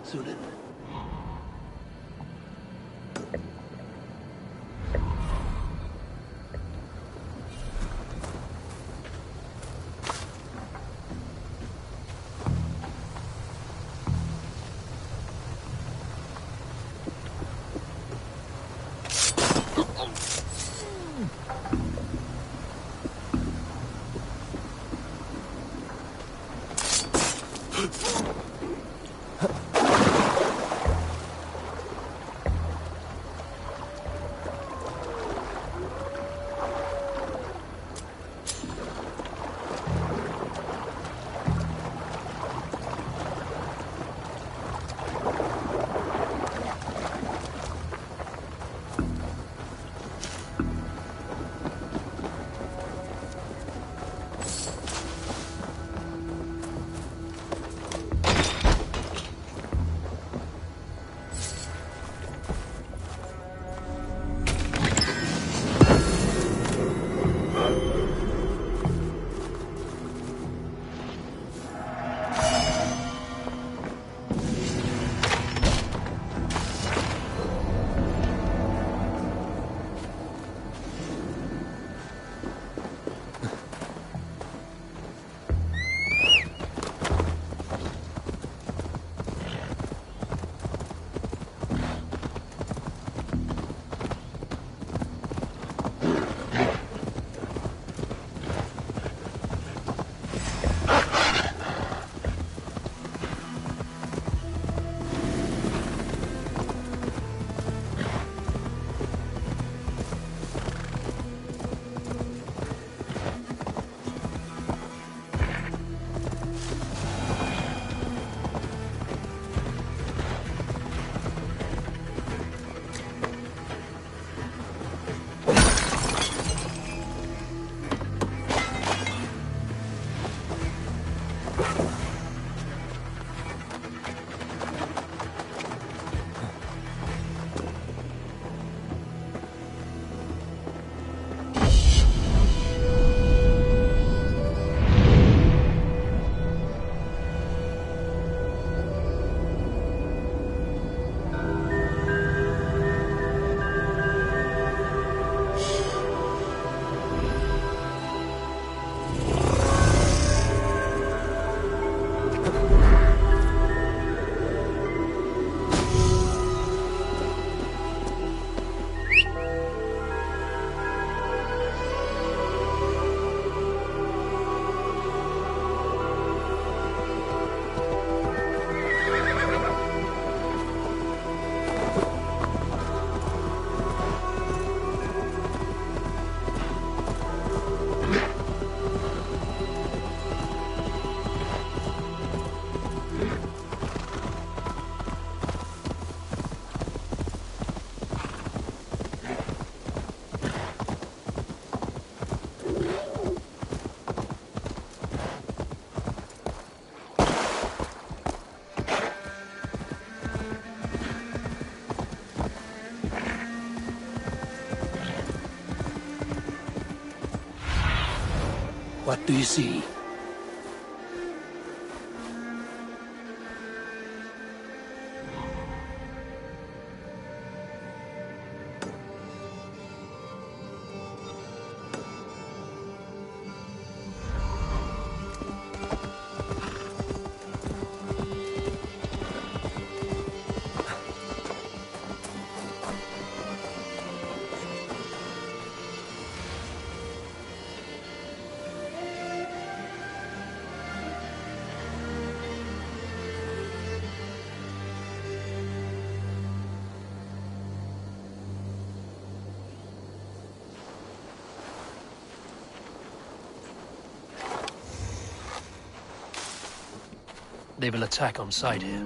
Speaker 3: Zulin. What do you see? They will attack on sight here.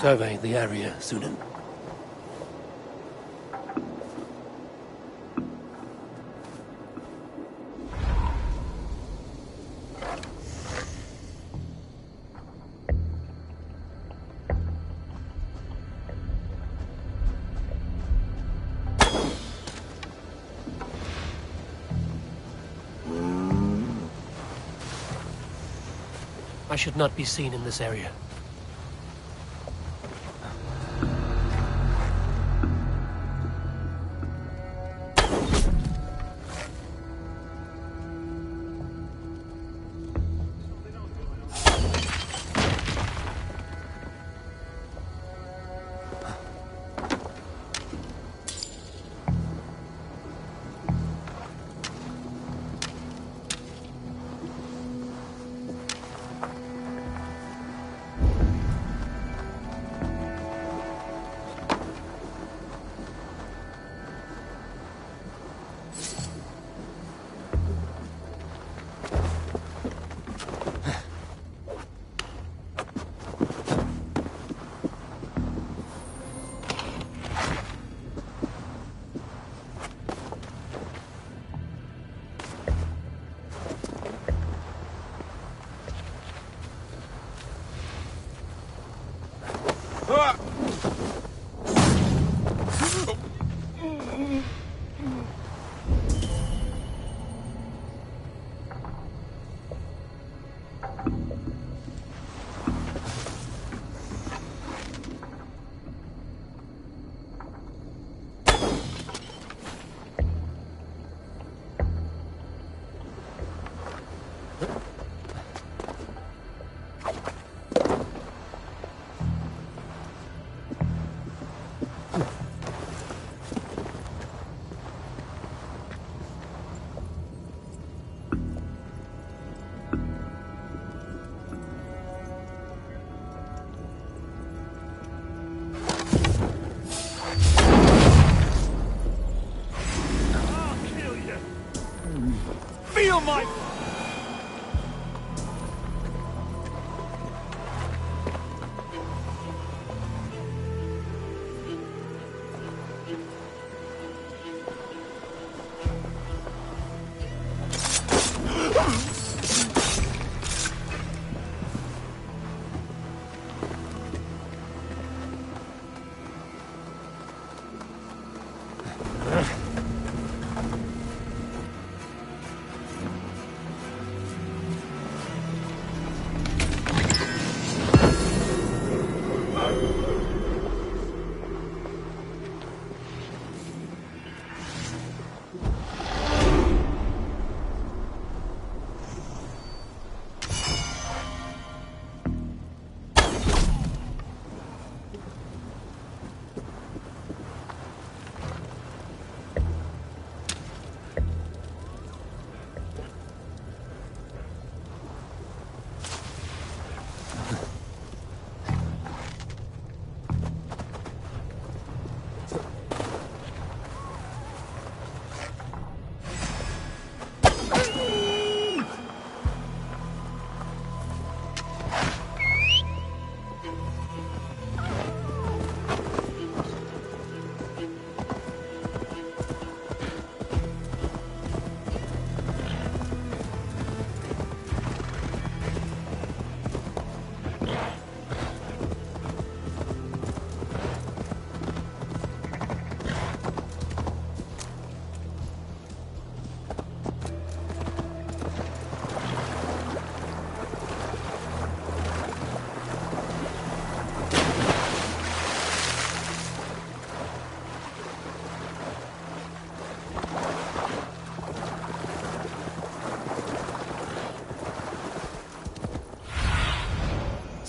Speaker 3: Survey the area, Sunan. I should not be seen in this area.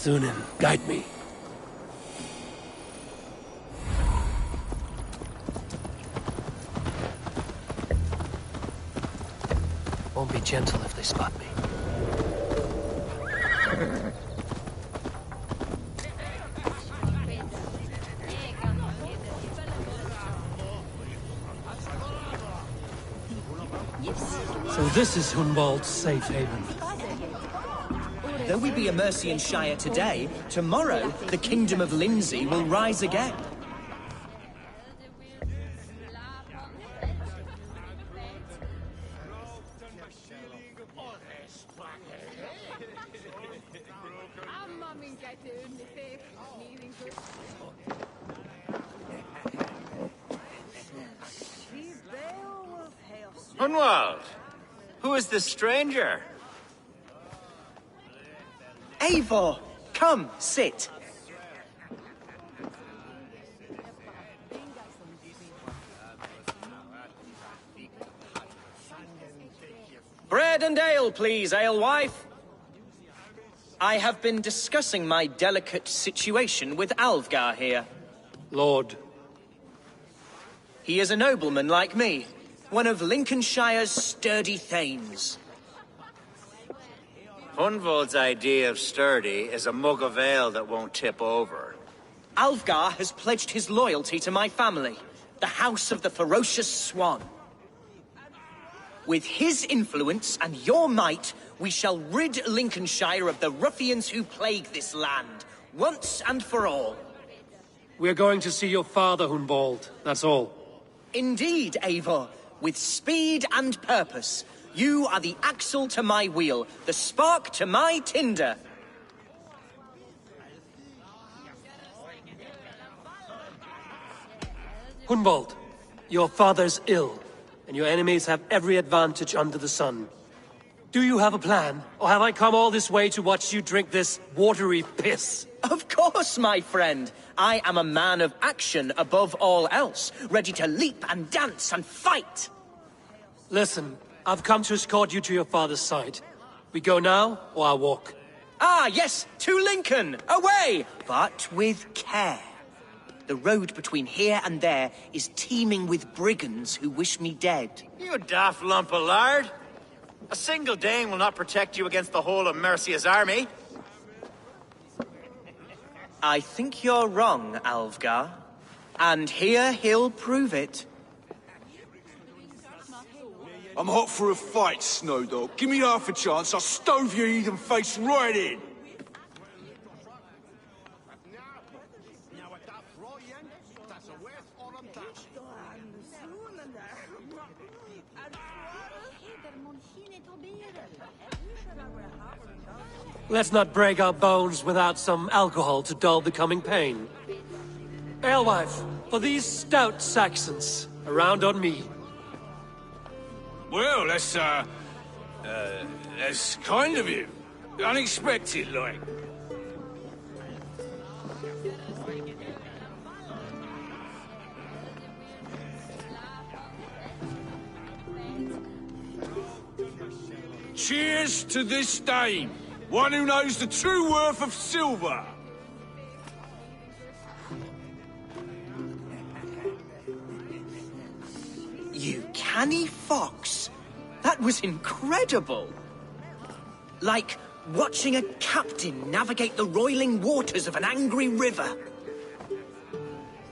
Speaker 3: Thunin, guide me. Won't be gentle if they spot me. So this is Hunwald's safe haven.
Speaker 17: Though we be a Mercian Shire today, tomorrow the Kingdom of Lindsey will rise again.
Speaker 20: Hunwald, who is this stranger?
Speaker 17: Eivor, come, sit. Bread and ale, please, alewife. I have been discussing my delicate situation with Alvgar here.
Speaker 3: Lord.
Speaker 17: He is a nobleman like me, one of Lincolnshire's sturdy thanes.
Speaker 20: Hunwald's idea of sturdy is a mug of ale that won't tip over.
Speaker 17: Alvgar has pledged his loyalty to my family, the House of the Ferocious Swan. With his influence and your might, we shall rid Lincolnshire of the ruffians who plague this land, once and for all.
Speaker 3: We're going to see your father, Hunwald, that's all.
Speaker 17: Indeed, Eivor, with speed and purpose. You are the axle to my wheel, the spark to my tinder.
Speaker 3: Hunwald, your father's ill, and your enemies have every advantage under the sun. Do you have a plan, or have I come all this way to watch you drink this watery piss?
Speaker 17: Of course, my friend. I am a man of action above all else, ready to leap and dance and fight.
Speaker 3: Listen, I've come to escort you to your father's side. We go now, or I walk?
Speaker 17: Ah, yes, to Lincoln! Away! But with care. The road between here and there is teeming with brigands who wish me dead.
Speaker 20: You daft lump of lard! A single Dane will not protect you against the whole of Mercia's army.
Speaker 17: I think you're wrong, Alvgar. And here he'll prove it.
Speaker 21: I'm hot for a fight, Snowdog. Give me half a chance, I'll stove your heathen face right in.
Speaker 3: Let's not break our bones without some alcohol to dull the coming pain. Alewife, for these stout Saxons, around on me.
Speaker 21: Well, that's kind of you. Unexpected, like. Cheers to this Dane, one who knows the true worth of silver.
Speaker 17: You canny fox. That was incredible. Like watching a captain navigate the roiling waters of an angry river.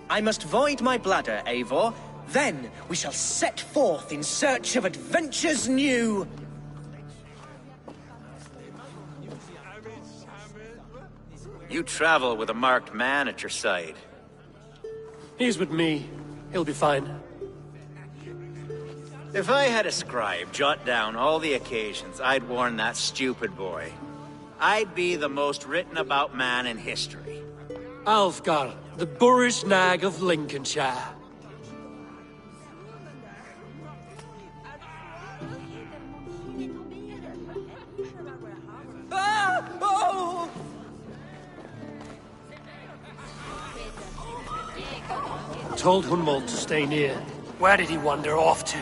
Speaker 17: I must void my bladder, Eivor. Then we shall set forth in search of adventures new.
Speaker 20: You travel with a marked man at your side.
Speaker 3: He's with me. He'll be fine.
Speaker 20: If I had a scribe jot down all the occasions I'd warn that stupid boy, I'd be the most written about man in history.
Speaker 3: Alvgar, the boorish nag of Lincolnshire.
Speaker 17: Ah! Oh!
Speaker 3: Told Hunwald to stay near. Where did he wander off to?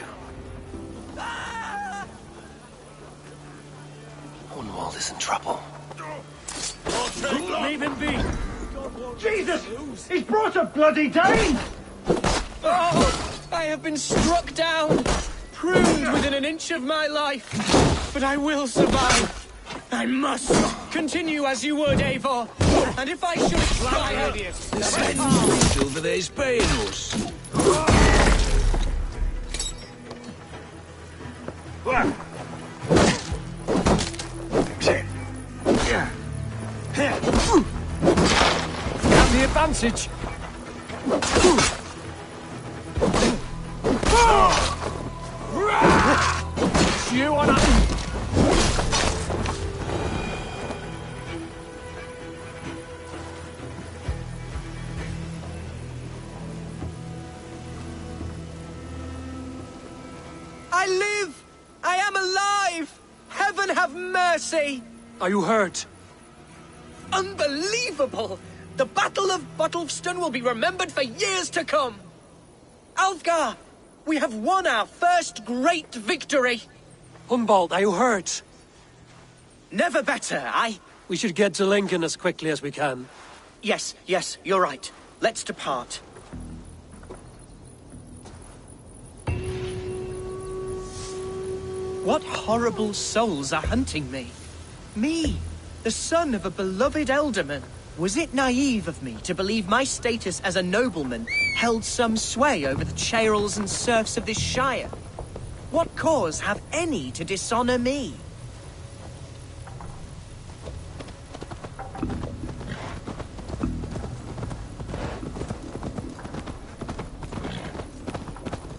Speaker 3: Hunwald is in trouble. Leave him be!
Speaker 8: Jesus! He's brought a bloody Dane!
Speaker 17: Oh! I have been struck down, pruned within an inch of my life, but I will survive. I must continue as you would, Eivor. And if I should expire...
Speaker 21: Over there's paying us.
Speaker 3: Have the advantage! You on a...
Speaker 17: I live! I am alive! Heaven have mercy!
Speaker 3: Are you hurt?
Speaker 17: Unbelievable! The Battle of Bottlefston will be remembered for years to come! Alfgar! We have won our first great victory!
Speaker 3: Hunwald, are you hurt?
Speaker 17: Never better,
Speaker 3: We should get to Lincoln as quickly as we can.
Speaker 17: Yes, you're right. Let's depart. What horrible souls are hunting me? Me, the son of a beloved ealdorman. Was it naive of me to believe my status as a nobleman held some sway over the churls and serfs of this shire? What cause have any to dishonor me?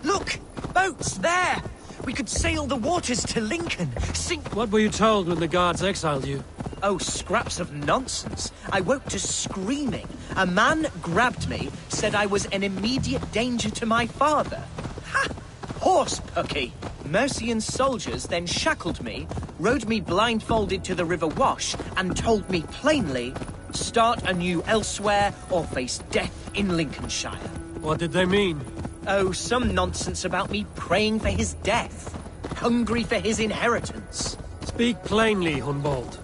Speaker 17: Look! Boats there! We could sail the waters to Lincoln, sink...
Speaker 3: What were you told when the guards exiled you?
Speaker 17: Oh, scraps of nonsense. I woke to screaming. A man grabbed me, said I was an immediate danger to my father. Ha! Horse pucky. Mercian soldiers then shackled me, rode me blindfolded to the River Wash, and told me plainly, start anew elsewhere or face death in Lincolnshire.
Speaker 3: What did they mean?
Speaker 17: Oh, some nonsense about me praying for his death. Hungry for his inheritance.
Speaker 3: Speak plainly, Hunwald.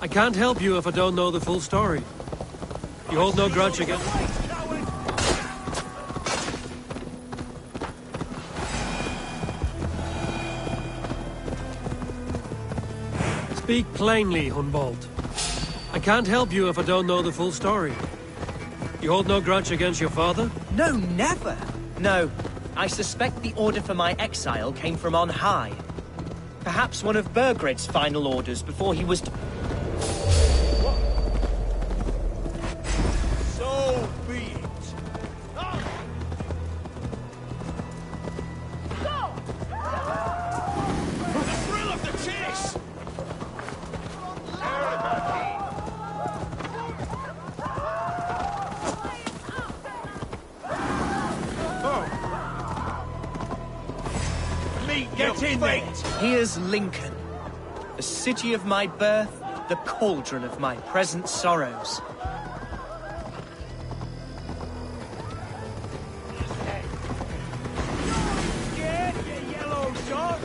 Speaker 3: I can't help you if I don't know the full story. You hold no grudge against... Speak plainly, Hunwald. I can't help you if I don't know the full story. You hold no grudge against your father?
Speaker 17: No, never. No, I suspect the order for my exile came from on high. Perhaps one of Burgred's final orders before he was...
Speaker 21: So be it. The thrill of the chase! Get in there!
Speaker 17: Here's Lincoln. The city of my birth, the cauldron of my present sorrows.
Speaker 21: Scared, you yellow dog?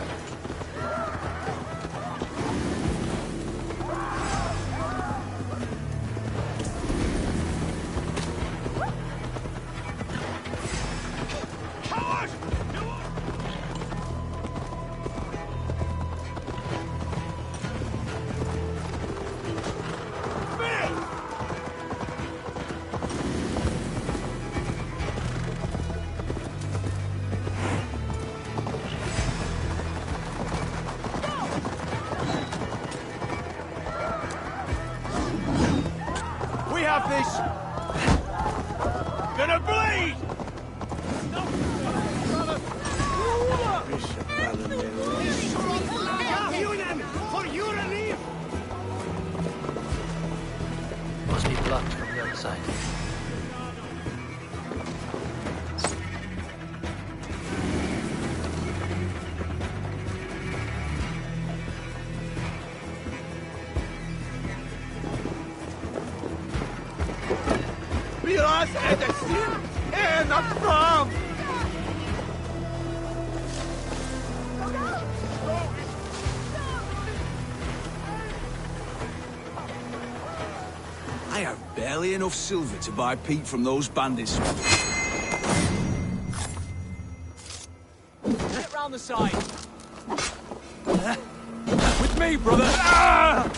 Speaker 21: Coward! We have this! Gonna bleed!
Speaker 3: Must be blocked from the other side.
Speaker 21: Vi oss ett exil ända fram! I have barely enough silver to buy peat from those bandits.
Speaker 13: Get round the side.
Speaker 21: With me, brother! Ah!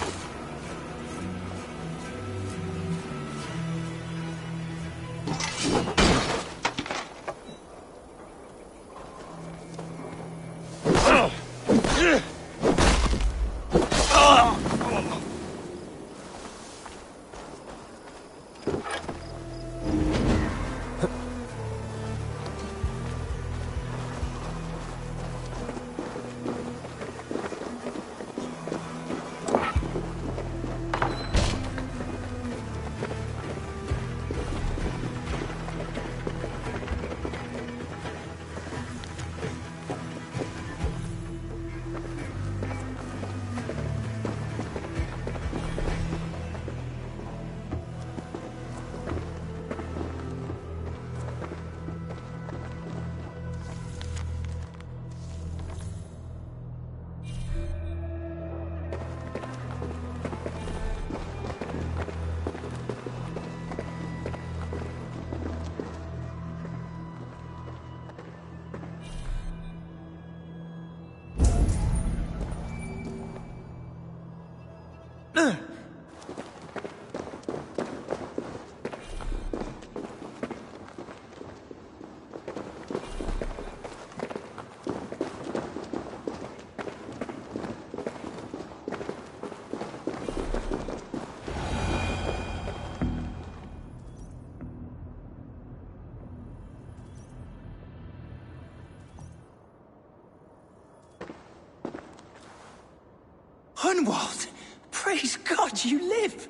Speaker 17: Hunwald! Praise God you live!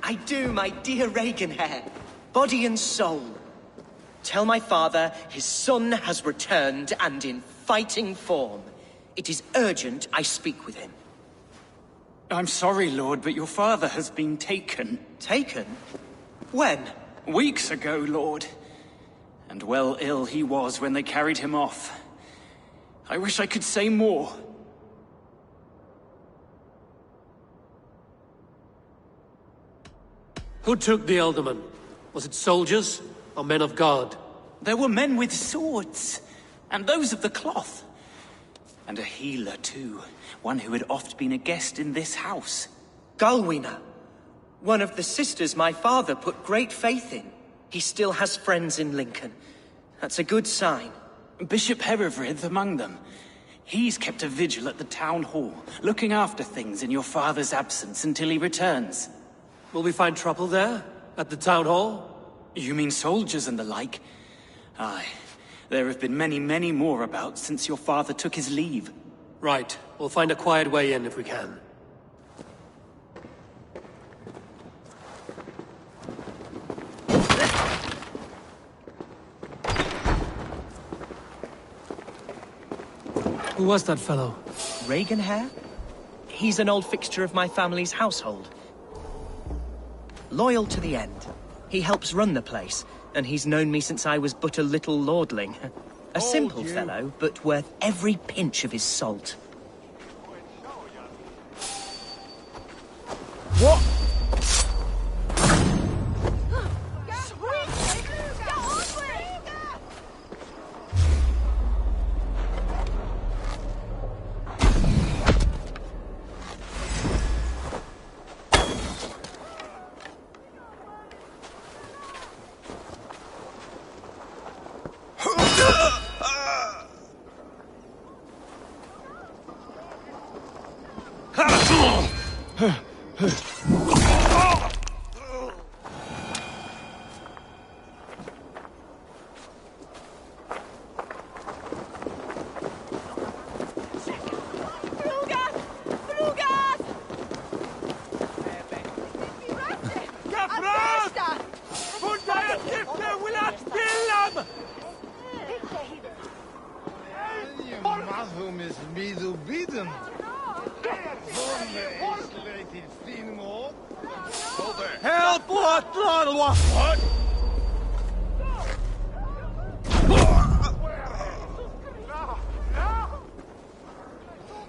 Speaker 17: I do, my dear Regenhair. Body and soul. Tell my father his son has returned and in fighting form. It is urgent I speak with him.
Speaker 12: I'm sorry, Lord, but your father has been taken.
Speaker 17: Taken? When?
Speaker 12: Weeks ago, Lord. And well ill he was when they carried him off. I wish I could say more.
Speaker 3: Who took the Elderman? Was it soldiers or men of God?
Speaker 12: There were men with swords, and those of the cloth. And a healer, too. One who had oft been a guest in this house.
Speaker 17: Galwina. One of the sisters my father put great faith in. He still has friends in Lincoln. That's a good sign.
Speaker 12: Bishop Herefrith among them. He's kept a vigil at the town hall, looking after things in your father's absence until he returns.
Speaker 3: Will we find trouble there? At the town hall?
Speaker 12: You mean soldiers and the like? Aye. There have been many, many more about since your father took his leave.
Speaker 3: Right. We'll find a quiet way in if we can. Who was that fellow?
Speaker 17: Regenhair? He's an old fixture of my family's household. Loyal to the end. He helps run the place, and he's known me since I was but a little lordling. A simple fellow, but worth every pinch of his salt.
Speaker 21: What? Help! What?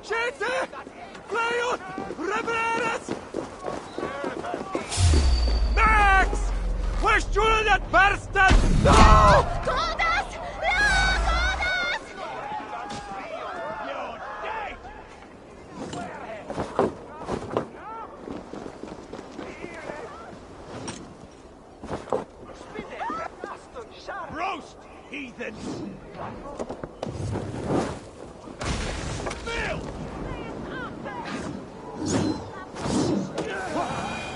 Speaker 21: Skytte! Fløy ut! Repareres!
Speaker 1: Stuhlen at Bersten! No!
Speaker 15: Godas!
Speaker 1: Roast, heathens!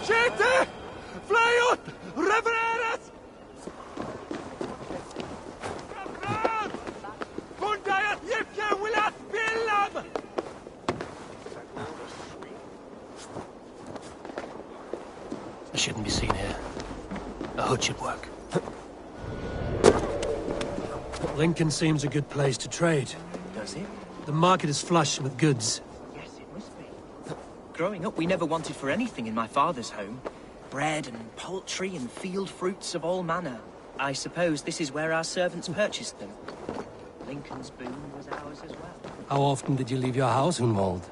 Speaker 1: Chete! Fly ut! Revereres! Fundayat Yipke Willat Billam!
Speaker 6: I shouldn't be seen here. A hood should work.
Speaker 3: Lincoln seems a good place to trade.
Speaker 17: Does it?
Speaker 3: The market is flush with goods.
Speaker 17: Yes, it must be. Growing up, we never wanted for anything in my father's home. Bread and poultry and field fruits of all manner. I suppose this is where our servants purchased them. Lincoln's boon was ours as well.
Speaker 3: How often did you leave your house, Hunwald?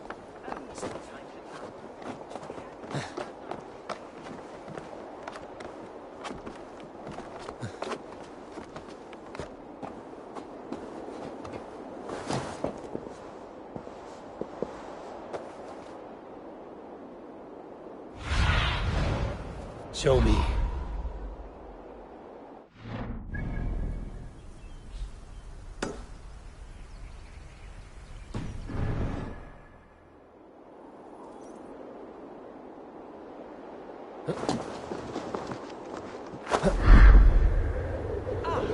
Speaker 3: Show me.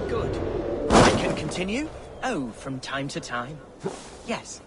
Speaker 17: Good. I can continue? Oh, from time to time. Yes.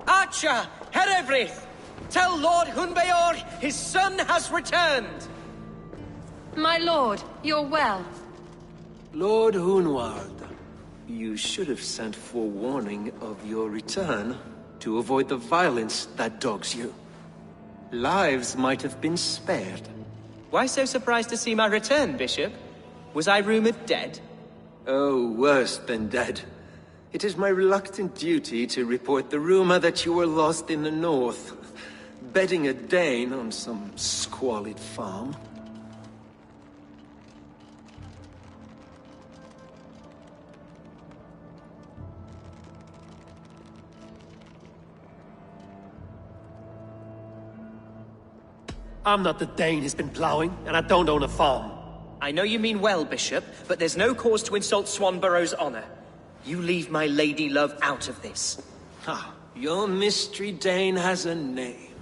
Speaker 17: Archer, Herevrith! Tell Lord Hunbeor his son has returned!
Speaker 10: My lord, you're well.
Speaker 6: Lord Hunwald, you should have sent forewarning of your return to avoid the violence that dogs you. Lives might have been spared.
Speaker 17: Why so surprised to see my return, Bishop? Was I rumored dead?
Speaker 6: Oh, worse than dead.
Speaker 11: It is my reluctant duty to report the rumor that you were lost in the north, bedding a Dane on some squalid farm.
Speaker 3: I'm not the Dane he's been plowing, and I don't own a farm.
Speaker 17: I know you mean well, Bishop, but there's no cause to insult Swanborough's honor. You leave my lady love out of this.
Speaker 11: Ah, your mystery Dane has a name.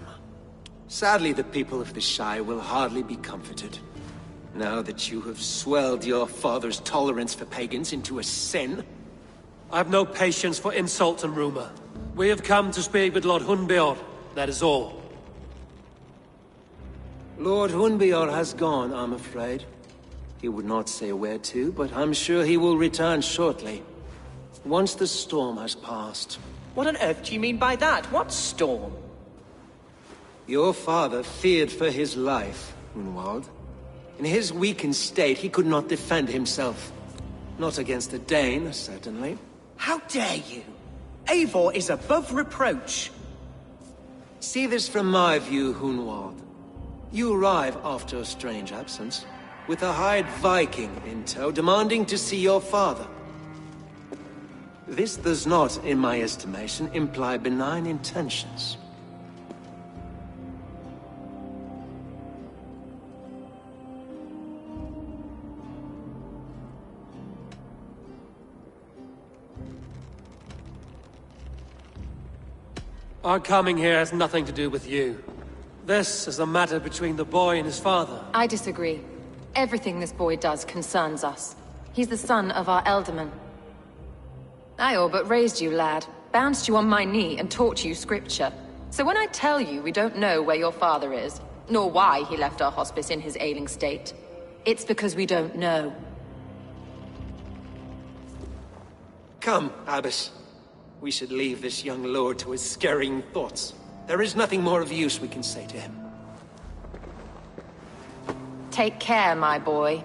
Speaker 11: Sadly, the people of the Shire will hardly be comforted. Now that you have swelled your father's tolerance for pagans into a sin.
Speaker 3: I've no patience for insult and rumor. We have come to speak with Lord Hunbeor, that is all.
Speaker 11: Lord Hunbeor has gone, I'm afraid. He would not say where to, but I'm sure he will return shortly. Once the storm has passed.
Speaker 17: What on earth do you mean by that? What storm?
Speaker 11: Your father feared for his life, Hunwald. In his weakened state, he could not defend himself. Not against a Dane, certainly.
Speaker 17: How dare you? Eivor is above reproach.
Speaker 11: See this from my view, Hunwald. You arrive after a strange absence, with a hired Viking in tow, demanding to see your father. This does not, in my estimation, imply benign intentions.
Speaker 3: Our coming here has nothing to do with you. This is a matter between the boy and his father.
Speaker 22: I disagree. Everything this boy does concerns us. He's the son of our Elderman. I all but raised you, lad. Bounced you on my knee and taught you scripture. So when I tell you we don't know where your father is, nor why he left our hospice in his ailing state, it's because we don't know.
Speaker 11: Come, Abbess. We should leave this young lord to his scurrying thoughts. There is nothing more of use we can say to him.
Speaker 22: Take care, my boy.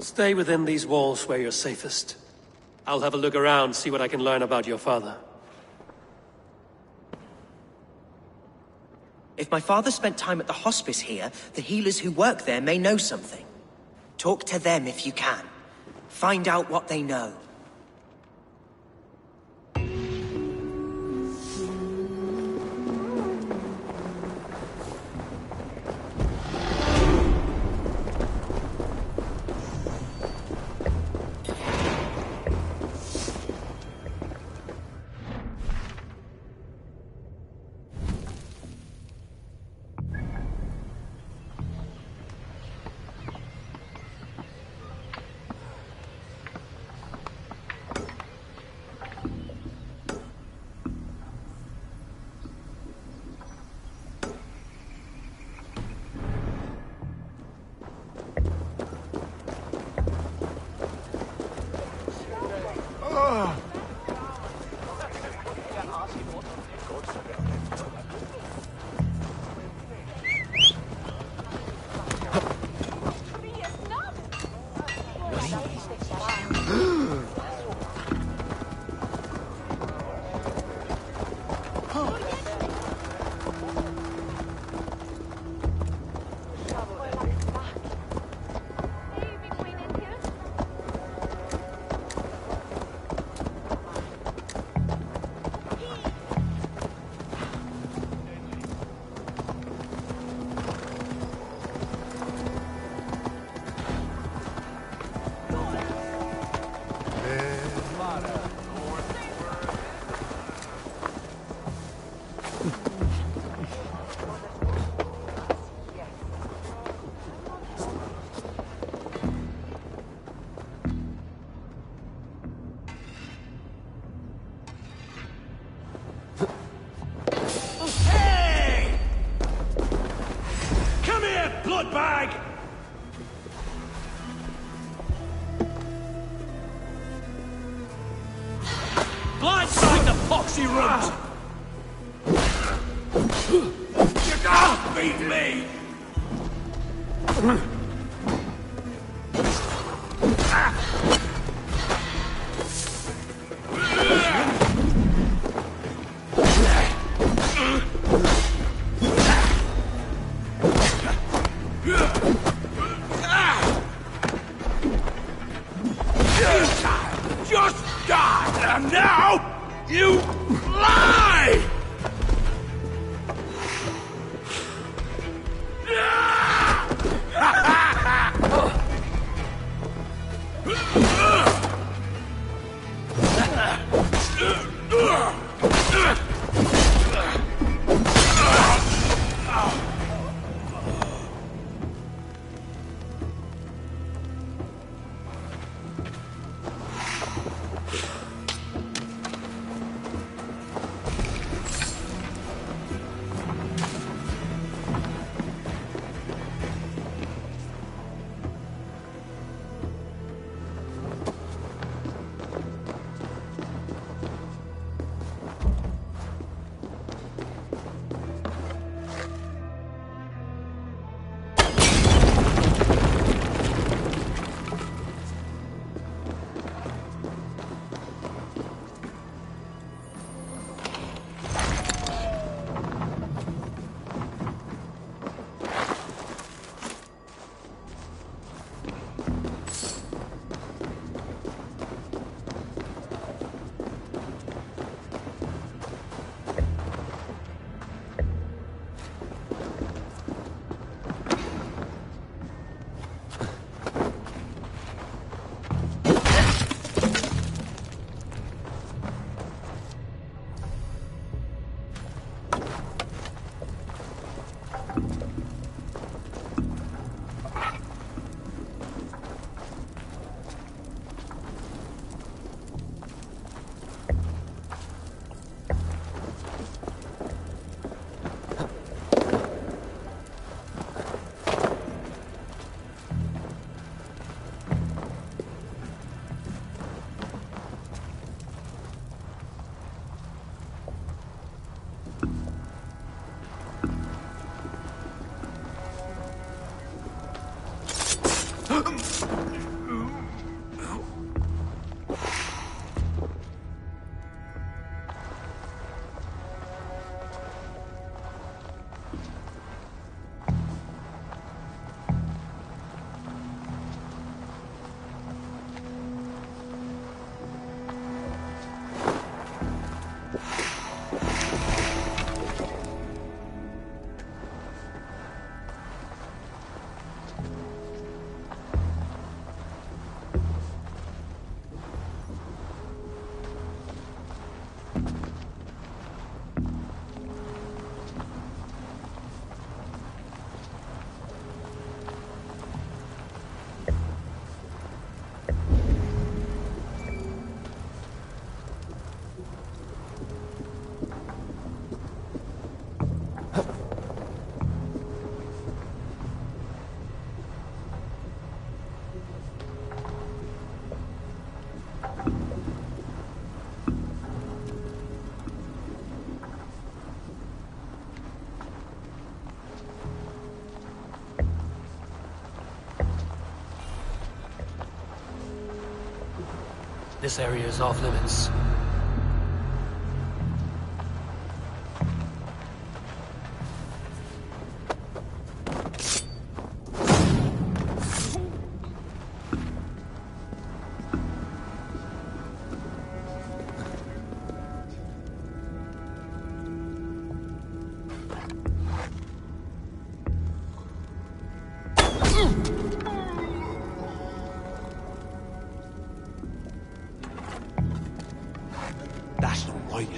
Speaker 3: Stay within these walls where you're safest. I'll have a look around, see what I can learn about your father.
Speaker 17: If my father spent time at the hospice here, the healers who work there may know something. Talk to them if you can. Find out what they know.
Speaker 19: Bloodbag! Blindside the poxy runt! You can't beat me! Just die! And now, you lie!
Speaker 3: This area is off limits.
Speaker 21: That's not right.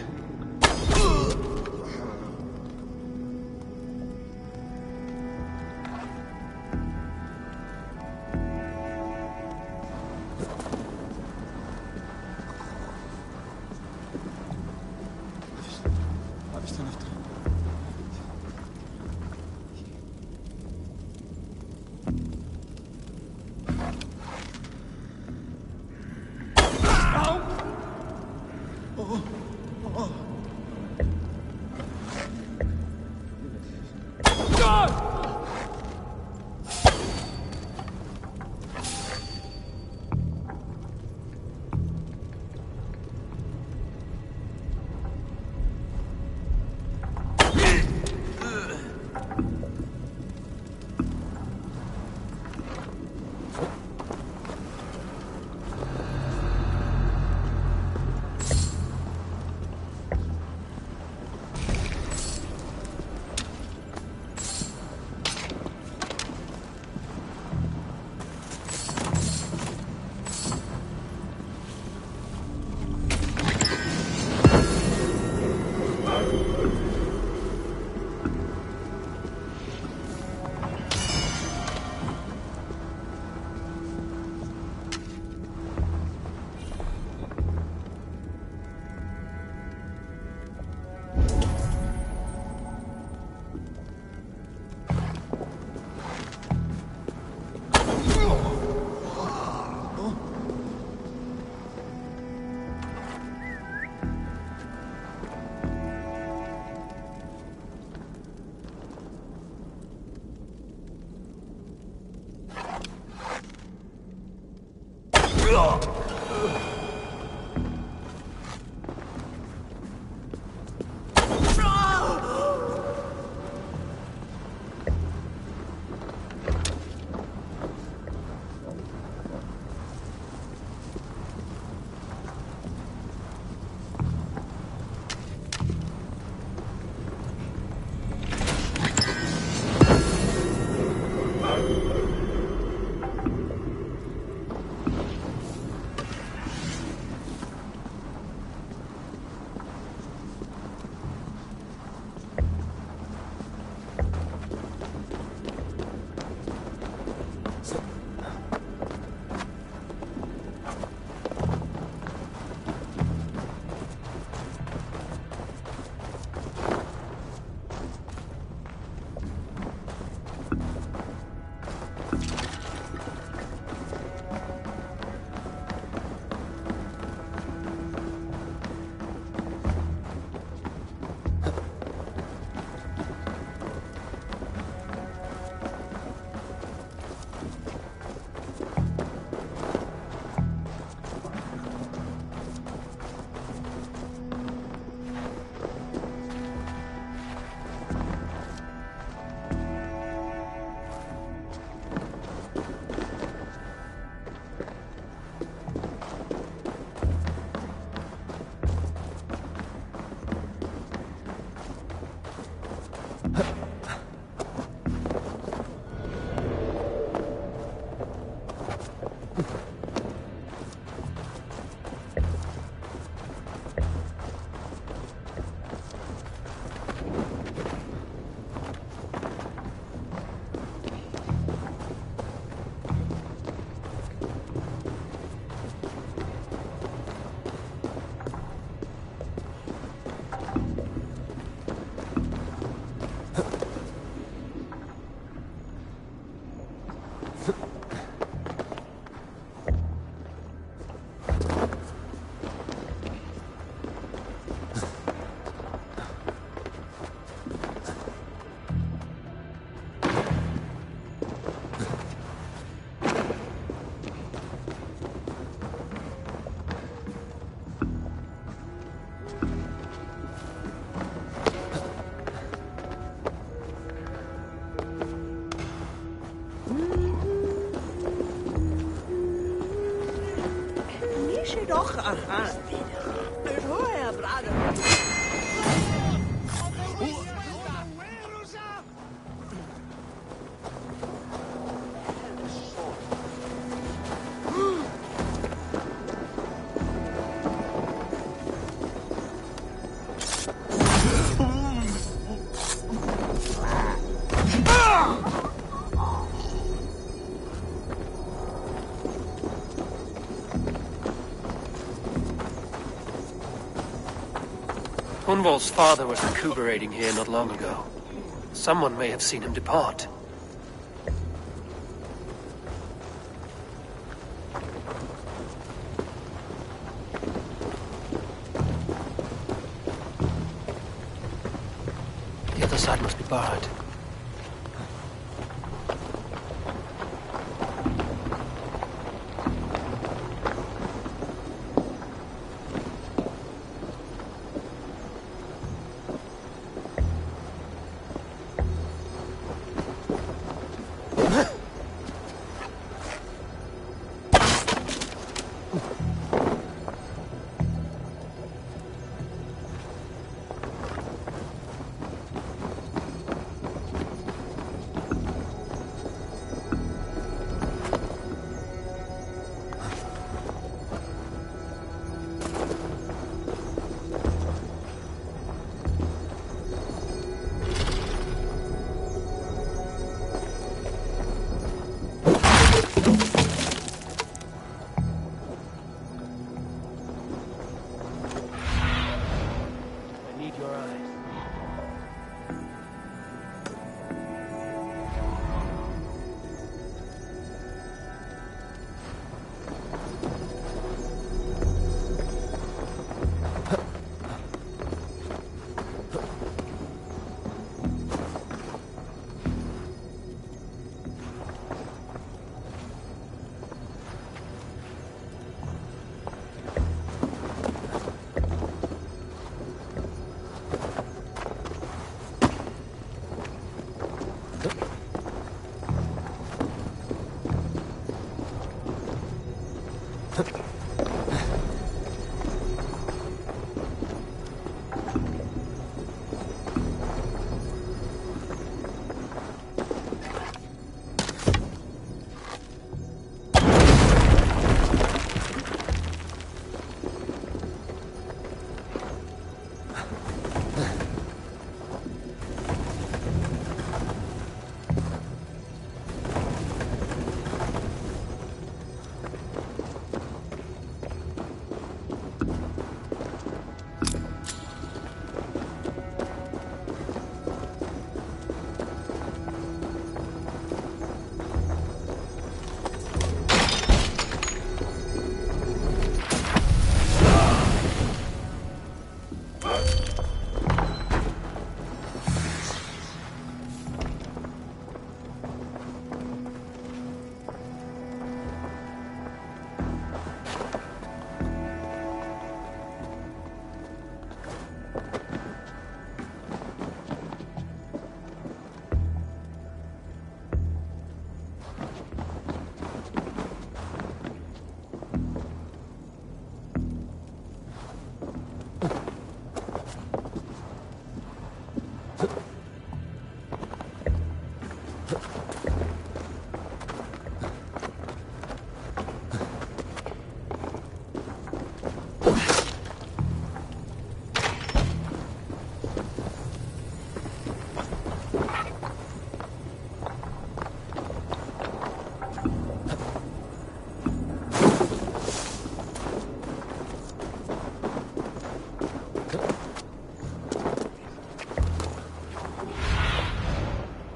Speaker 7: Doch, aha. Het hoor, brother.
Speaker 3: Hunwald's father was recuperating here not long ago. Someone may have seen him depart. The other side must be barred.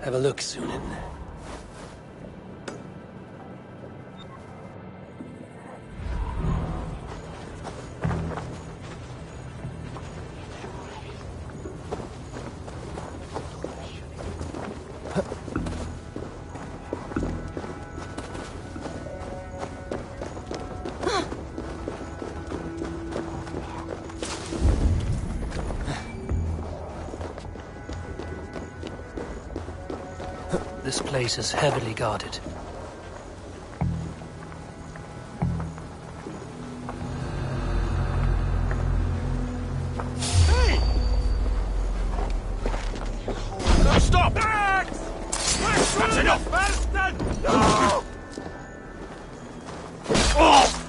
Speaker 3: Have a look, Sunan. This place is heavily guarded.
Speaker 21: Hey! No, stop! Max! That's enough! Bastard! No! Oh!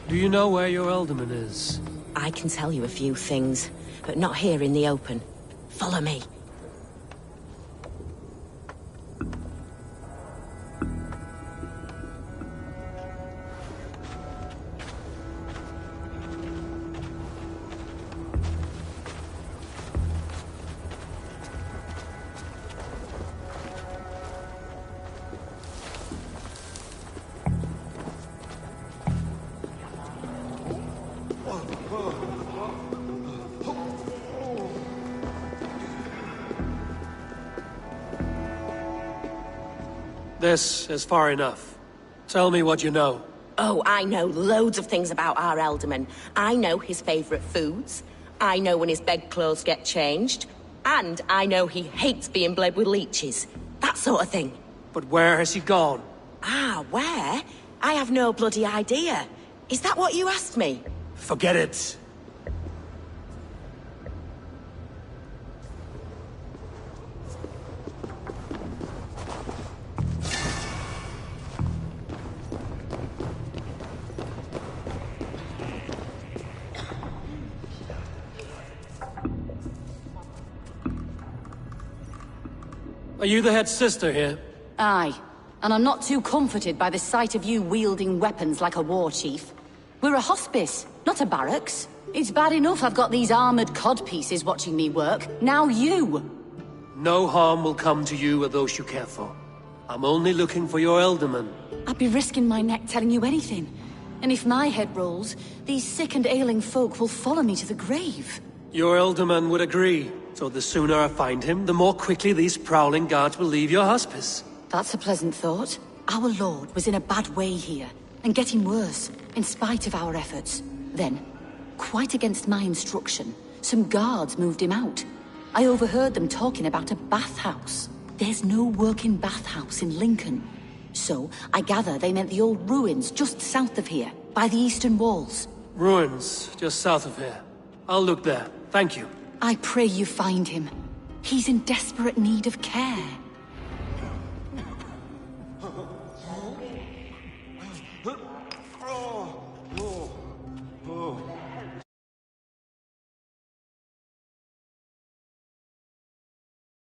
Speaker 3: Do you know where your alderman is?
Speaker 15: I can tell you a few things, but not here in the open. Follow me.
Speaker 3: This is far enough. Tell me what you know.
Speaker 4: Oh, I know loads of things about our Elderman. I know his favourite foods. I know when his bedclothes get changed. And I know he hates being bled with leeches. That sort of thing.
Speaker 3: But where has he gone?
Speaker 4: Ah, where? I have no bloody idea. Is that what you asked me?
Speaker 3: Forget it. Are you the head sister here?
Speaker 5: Aye. And I'm not too comforted by the sight of you wielding weapons like a war chief. We're a hospice, not a barracks. It's bad enough I've got these armored codpieces watching me work. Now you!
Speaker 3: No harm will come to you or those you care for. I'm only looking for your Elderman.
Speaker 5: I'd be risking my neck telling you anything. And if my head rolls, these sick and ailing folk will follow me to the grave.
Speaker 3: Your Elderman would agree. So the sooner I find him, the more quickly these prowling guards will leave your hospice.
Speaker 5: That's a pleasant thought. Our lord was in a bad way here, and getting worse, in spite of our efforts. Then, quite against my instruction, some guards moved him out. I overheard them talking about a bathhouse. There's no working bathhouse in Lincoln. So, I gather they meant the old ruins just south of here, by the eastern walls.
Speaker 3: Ruins, just south of here. I'll look there. Thank you.
Speaker 5: I pray you find him. He's in desperate need of care.